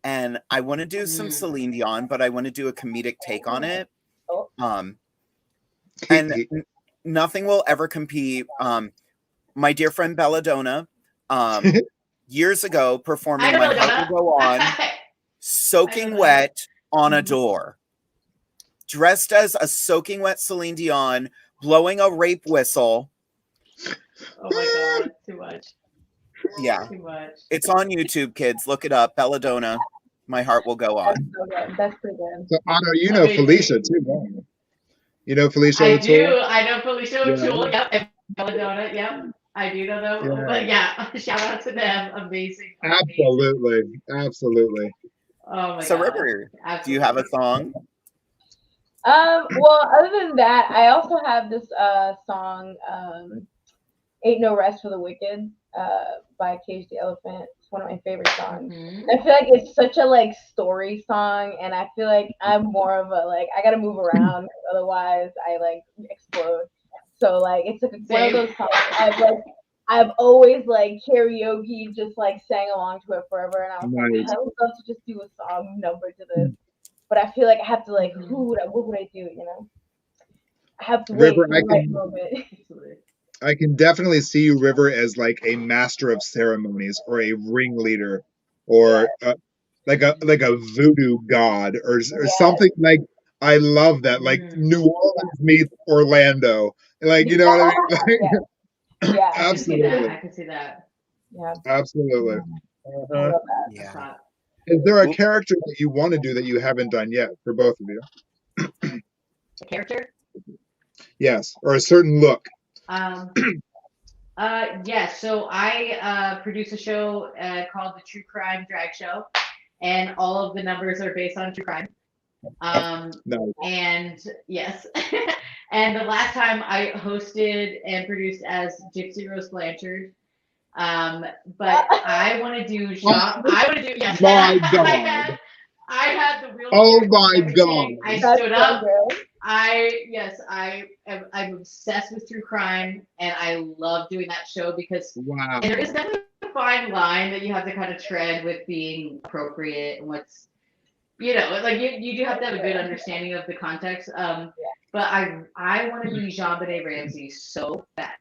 and I want to do some Celine Dion, but I want to do a comedic take on it. And nothing will ever compete. My dear friend Belladonna, years ago performing I know My Heart Belladonna. Will Go On, soaking wet on a door. Dressed as a soaking wet Celine Dion, blowing a rape whistle. Oh my God, too much. Yeah. Too much. It's on YouTube, kids. Look it up. Belladonna, My Heart Will Go On. That's so good. That's pretty good. So Otto, you know Amazing. Felicia too, don't you? You know Felicia I O'Toole? do. I know Felicia Yeah. O'Toole. Yep. And Belladonna. Yep. I do know them. Yeah. But yeah, shout out to them. Amazing. Absolutely. Absolutely. Oh my So, God. River, Absolutely. do you have a song? Well, other than that, I also have this song, Ain't No Rest for the Wicked, by Cage the Elephant. It's one of my favorite songs. Mhm. I feel like it's such a like story song, and I feel like I'm more of a like I gotta move around, otherwise I like explode. So like it's like one of those songs I've always like karaoke, just like sang along to it forever, and I was like, Nice. I would love to just do a song number to this, but I feel like I have to like what would I do? You know, I have to wait River, for the right moment. I can definitely see you, River, as like a master of ceremonies or a ringleader or like a voodoo god or something like. I love that, like New Orleans meets Orlando, like you know what I mean? Like, Yeah, absolutely. I can see that. Yeah, Absolutely. I love that. Yeah. Is there a character that you want to do that you haven't done yet for both of you? A character? Yes, or a certain look. Yes. So I produce a show called the True Crime Drag Show, and all of the numbers are based on true crime. No. And yes, and the last time I hosted and produced as Gypsy Rose Blanchard. But I want to do yes. My God. I had the real. Oh my God. I That's stood so up. good. I'm obsessed with true crime, and I love doing that show because Wow. and there is definitely a fine line that you have to kind of tread with being appropriate and what's, you know, like you do have to have a good understanding of the context. But I want to be JonBenet Ramsey so bad.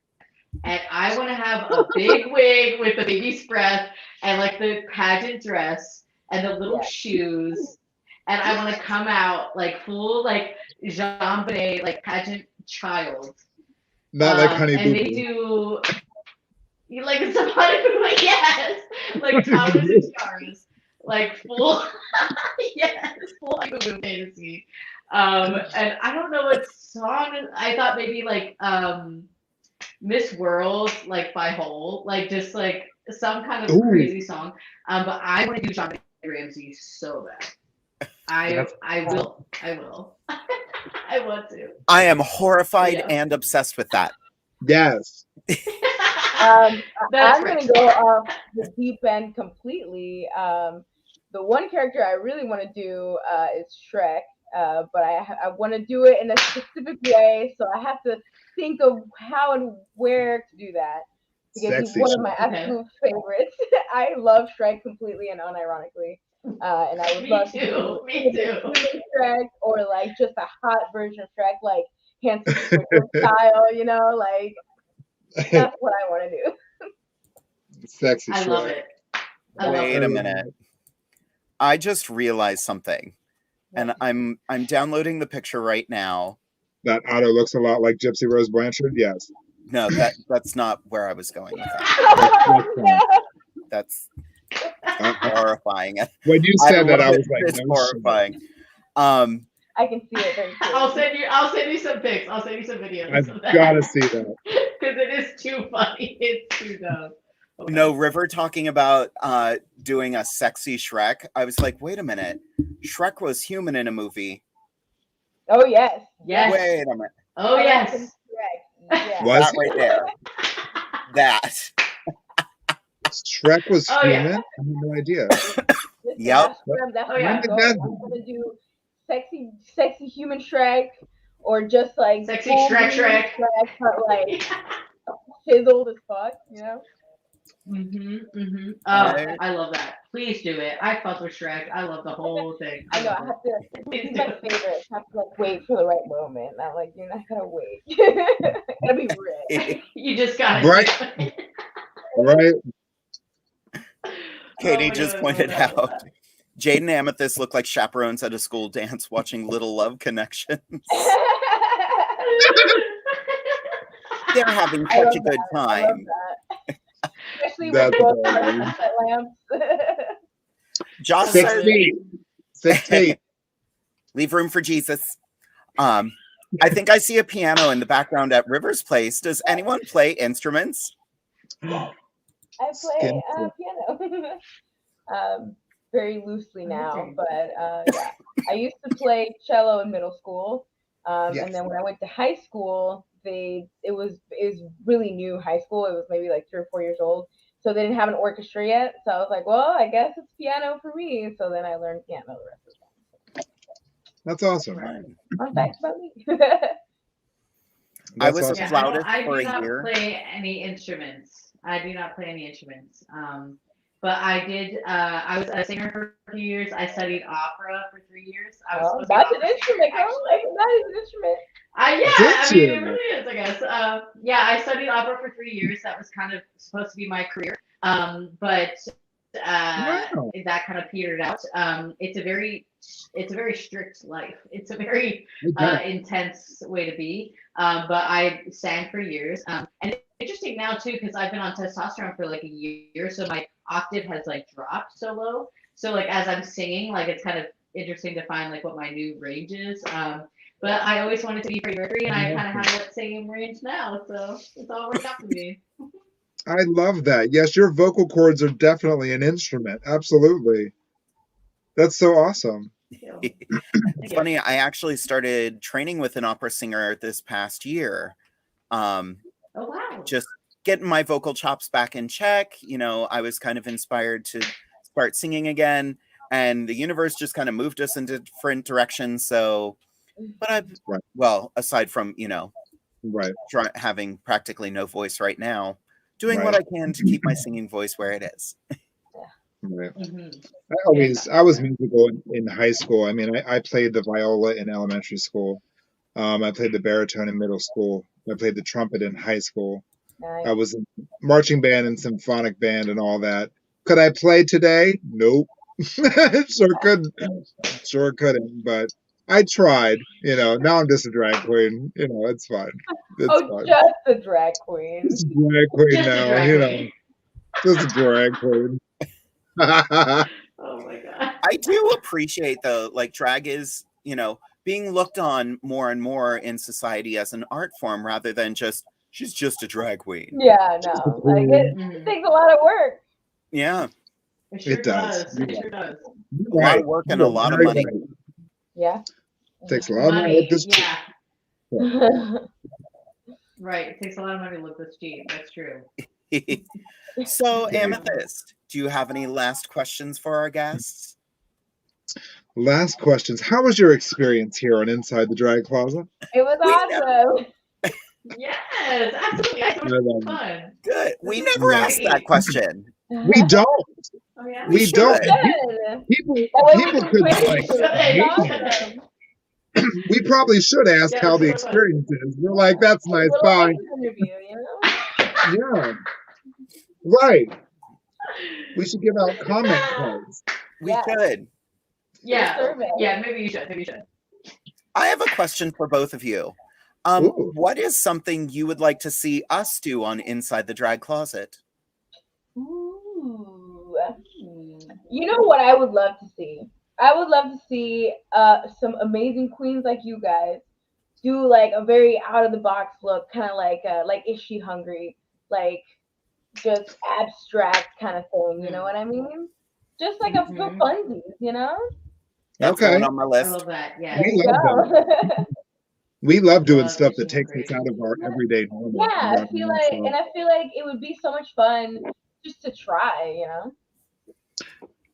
And I want to have a big wig with the baby's breath and like the pageant dress and the little shoes. And I want to come out like full like JonBenet like pageant child. Not like Honey and Boo they Boo. do like some Honey Boo Boo, yes, like towers and tiaras, like full yes, full Honey Boo Boo fantasy. And I don't know what song. I thought maybe like Miss World, like by Hole, like just like some kind of crazy song. But I want to do JonBenet Ramsey so bad. I will. I want to. I am horrified and obsessed with that. Yes. I'm going to go off the deep end completely. The one character I really want to do is Shrek, but I want to do it in a specific way, so I have to think of how and where to do that, because he's one of my absolute favorites. I love Shrek completely and unironically, and I would love to do Shrek, or like just a hot version of Shrek, like handsome style, you know, like that's what I want to do. Sexy Shrek. I love it. Wait a minute. I just realized something, and I'm downloading the picture right now. That Otto looks a lot like Gypsy Rose Blanchard. Yes. No, that's not where I was going with that. That's horrifying. When you said that, I was like, it's no horrifying. shit. I can see it very clearly. I'll send you some pics. I'll send you some videos. I've got to see that. Because it is too funny. It's too dumb. Okay. No, River talking about doing a sexy Shrek. I was like, wait a minute. Shrek was human in a movie. Oh, yes. Yes. Wait a minute. Oh, yes. Yeah. Was that right there. That. Shrek was human? I have no idea. Yep. That's what I'm going to do. Sexy human Shrek, or just like sexy Shrek, but like chiseled as fuck, you know? I love that. Please do it. I fuck with Shrek. I love the whole thing. I know. I have to. He's my favorite. I have to like wait for the right moment. I'm like, you're not gonna wait. Gotta be ready. You just gotta. Right. Right. Katie my just God, pointed I love out Jade and Amethyst look like chaperones at a school dance watching Little Love Connection. They're having I such love a good that. I love time. that. Especially with That's both amazing. sunset lamps. Josh Six says, feet. 6 feet. leave room for Jesus. I think I see a piano in the background at River's place. Does anyone play instruments? I play piano. Very loosely now, but yeah. I used to play cello in middle school. Yes. And then when I went to high school, it was really new high school. It was maybe like 3 or 4 years old. So they didn't have an orchestra yet. So I was like, well, I guess it's piano for me. So then I learned piano the rest of the time. That's awesome. Fun fact about me. I was awesome. a flautist I for do a not year. play any instruments. I do not play any instruments. But I did. I was a singer for a few years. I studied opera for 3 years. I was supposed to be That's an an opera instrument, singer, girl. Like, that is an instrument. yeah, Did I mean, it you? really is, I guess. Yeah, I studied opera for 3 years. That was kind of supposed to be my career. But Wow. that kind of petered out. It's a very strict life. It's a very Okay. intense way to be. But I sang for years. And it's interesting now too, because I've been on testosterone for like a year, so my octave has like dropped so low. So like as I'm singing, like it's kind of interesting to find like what my new range is. But I always wanted to be Freddie Mercury, and I kind of have that same range now, so it's all worked out for me. I love that. Yes, your vocal cords are definitely an instrument. Absolutely. That's so awesome. It's funny, I actually started training with an opera singer this past year. Oh wow. Just getting my vocal chops back in check. You know, I was kind of inspired to start singing again, and the universe just kind of moved us in different directions. So, but Right. well, aside from, Right. having practically no voice right now, doing Right. what I can to keep my singing voice where it is. Right. Mm-hmm. I was musical in high school. I mean, I played the viola in elementary school. I played the baritone in middle school. I played the trumpet in high school. Nice. I was in marching band and symphonic band and all that. Could I play today? Nope. Sure couldn't, but I tried, now I'm just a drag queen, it's fine. It's fine. Just a drag queen. Just a drag queen Just a now, drag queen. just a drag queen. Oh my god. I do appreciate though, like drag is, being looked on more and more in society as an art form rather than just, she's just a drag queen. Yeah, no. Like it takes a lot of work. Yeah. It sure It does. does. It sure does. A lot of work and a lot of money. Yeah. Takes a lot of money. Yeah. Right. It takes a lot of money to look this cheap. That's true. So, Amethyst, do you have any last questions for our guests? Last questions. How was your experience here on Inside the Drag Closet? It was awesome. Yes, absolutely. I thought it was fun. Good. We never asked that question. We don't. Oh yeah. We don't. Good. People could like. Awesome. We probably should ask Yeah, how the that's so fun. experience is. We're like, that's nice. Little Bye. interview, Yeah. Right. We should give out comment cards. We Yeah. could. Yeah. Survey. Yeah. Maybe you should. Maybe you should. I have a question for both of you. Ooh. What is something you would like to see us do on Inside the Drag Closet? Ooh. You know what I would love to see? I would love to see some amazing queens like you guys do like a very out of the box look, kind of like Is She Hungry? Like just abstract kind of thing. You know what I mean? Just like a for funsies, That's Okay. going on my I list. love that. Yeah. We There love you that. go. We love doing Love stuff Is that She takes Hungry? us out of our everyday normal. Yeah, I feel like it would be so much fun just to try,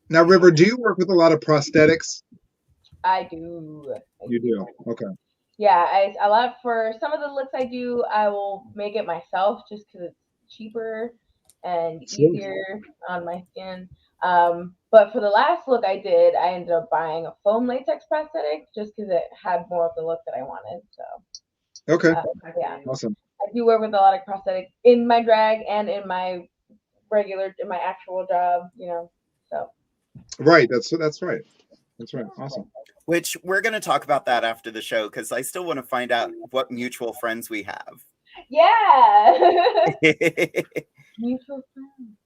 Now, River, do you work with a lot of prosthetics? I do. You do. Okay. Yeah, a lot for some of the looks I do, I will make it myself just because it's cheaper and Sure. easier on my skin. But for the last look I did, I ended up buying a foam latex prosthetic just because it had more of the look that I wanted. So Okay. yeah, Awesome. I do work with a lot of prosthetics in my drag and in my actual job. So Right. That's right. That's right. Awesome. Which we're going to talk about that after the show because I still want to find out what mutual friends we have. yeah, mutual friends.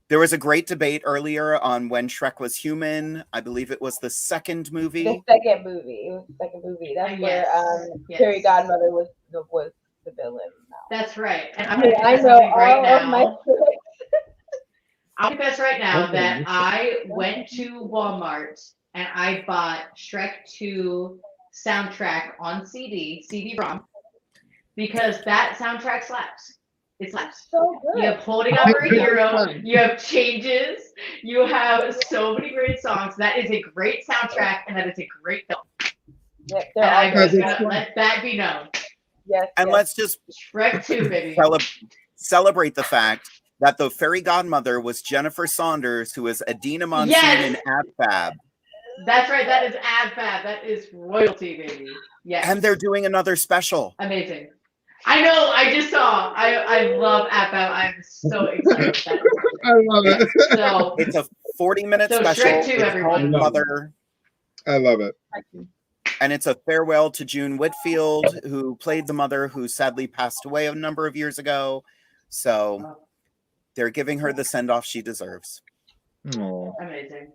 There was a great debate earlier on when Shrek was human. I believe it was the second movie. The second movie. It was the second movie. That's Yes, where yes. Fairy Godmother was the villain. That's right. And I'm going to I confess know something right all of my now. I'll confess right now that I went to Walmart and I bought Shrek 2 soundtrack on CD-ROM, because that soundtrack slaps. It slaps. So good. You have Holding Up for a Hero, you have Changes, you have so many great songs. That is a great soundtrack, and that is a great film. Yep, And I'm good. just gonna let that be known. Yes. And let's just Shrek 2, baby. celebrate the fact that the fairy godmother was Jennifer Saunders, who is Adina Monsoon Yes! in AbFab. That's right, that is AbFab. That is royalty, baby. Yes. And they're doing another special. Amazing. I know, I just saw. I love AbFab. I'm so excited for that. I love it. So It's a 40-minute So special. Shrek 2, It's everyone. called Mother. I love it. And it's a farewell to June Whitfield, who played the mother, who sadly passed away a number of years ago. So they're giving her the send-off she deserves. Aw. amazing.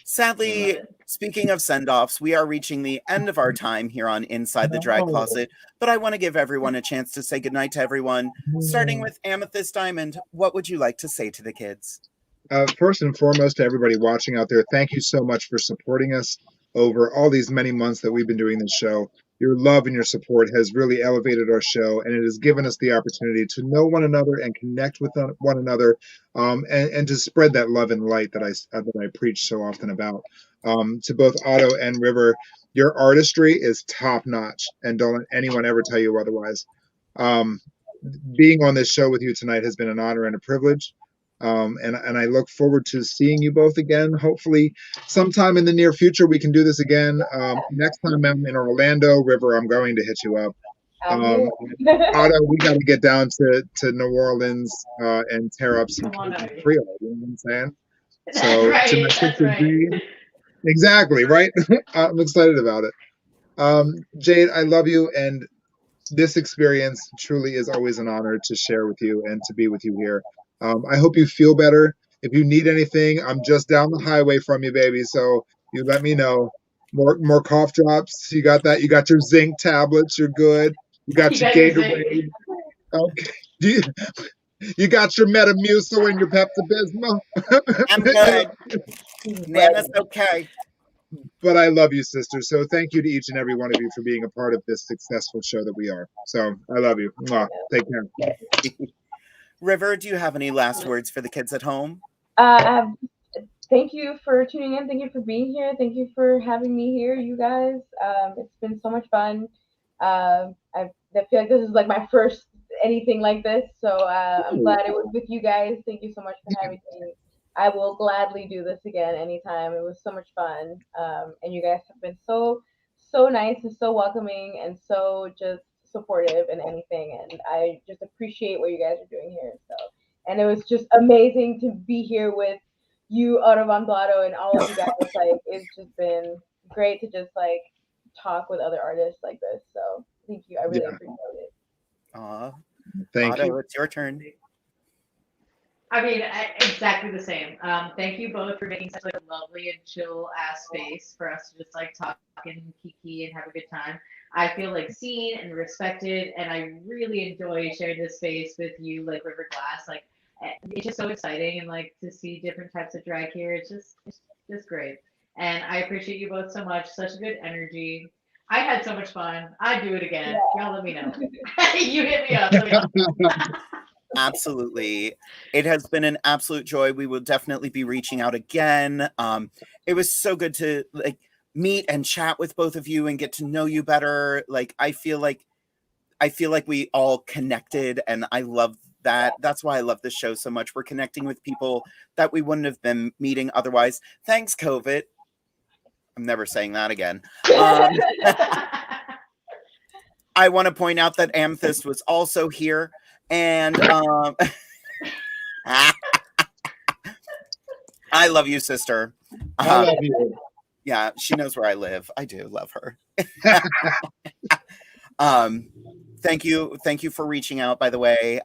Sadly, speaking of send-offs, we are reaching the end of our time here on Inside the Drag Closet, but I want to give everyone a chance to say goodnight to everyone. Starting with Amethyst Diamond, what would you like to say to the kids? First and foremost, to everybody watching out there, thank you so much for supporting us over all these many months that we've been doing this show. Your love and your support has really elevated our show, and it has given us the opportunity to know one another and connect with one another, and to spread that love and light that I preach so often about. To both Otto and River, your artistry is top notch, and don't let anyone ever tell you otherwise. Being on this show with you tonight has been an honor and a privilege. And I look forward to seeing you both again. Hopefully sometime in the near future, we can do this again. Next time I'm in Orlando, River, I'm going to hit you up. Otto, we got to get down to New Orleans and tear up some Creole, you know what I'm saying? So Right, to my that's sister right. Jade, exactly, right? I'm excited about it. Jade, I love you, and this experience truly is always an honor to share with you and to be with you here. I hope you feel better. If you need anything, I'm just down the highway from you, baby. So you let me know. More cough drops. You got that? You got your zinc tablets. You're good. You got your Gatorade. Okay. You got your Metamucil and your Pepto-Bismol. I'm good. Nana's okay. But I love you, sister. So thank you to each and every one of you for being a part of this successful show that we are. So I love you. Mwah. Take care. River, do you have any last words for the kids at home? Thank you for tuning in. Thank you for being here. Thank you for having me here, you guys. It's been so much fun. I feel like this is like my first anything like this. So I'm glad it was with you guys. Thank you so much for having me. I will gladly do this again anytime. It was so much fun. And you guys have been so nice and so welcoming and so just supportive in anything. And I just appreciate what you guys are doing here. So, and it was just amazing to be here with you, Otto von BLOTTO, and all of you guys. Like, it's just been great to just like talk with other artists like this. So thank you. I really appreciate it. Aw. Thank Otto, you. it's your turn. I mean, exactly the same. Thank you both for making such like a lovely and chill ass space for us to just like talk and kiki and have a good time. I feel like seen and respected, and I really enjoy sharing this space with you, like River Glass. Like, it's just so exciting, and like to see different types of drag here. It's just great, and I appreciate you both so much. Such a good energy. I had so much fun. I'd do it again. Y'all let me know. You hit me up. Let me know. Absolutely. It has been an absolute joy. We will definitely be reaching out again. It was so good to like meet and chat with both of you and get to know you better. Like I feel like we all connected, and I love that. That's why I love this show so much. We're connecting with people that we wouldn't have been meeting otherwise. Thanks, COVID. I'm never saying that again. I want to point out that Amethyst was also here. And I love you, sister. I love you. Yeah, she knows where I live. I do love her. Thank you for reaching out, by the way.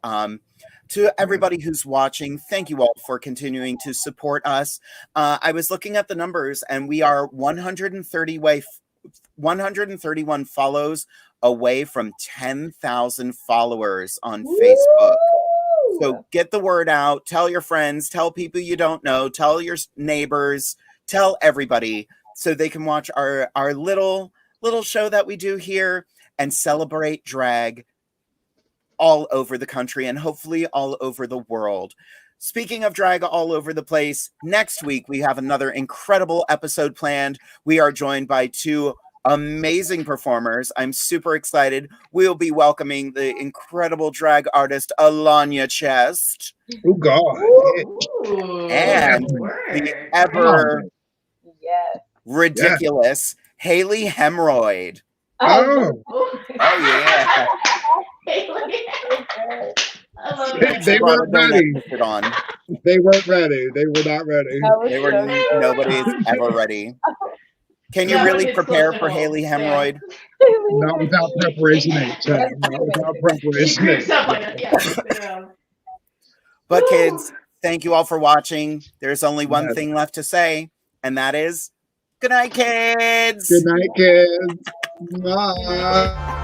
To everybody who's watching, thank you all for continuing to support us. I was looking at the numbers, and we are 131 follows away from 10,000 followers on Facebook. So get the word out. Tell your friends. Tell people you don't know. Tell your neighbors. Tell everybody so they can watch our little show that we do here and celebrate drag all over the country and hopefully all over the world. Speaking of drag all over the place, next week we have another incredible episode planned. We are joined by two amazing performers. I'm super excited. We'll be welcoming the incredible drag artist Alanya Chest. Oh God. Ooh, And the ever ridiculous Haley Hemorrhoid. Oh. Oh yeah. They weren't ready. On. They weren't ready. They were not ready. They were nobody's ever ready. Can you really prepare for Haley Hemorrhoid? Not without preparation, Chad. Not without preparation. But kids, thank you all for watching. There's only one thing left to say, and that is good night, kids. Good night, kids. Bye.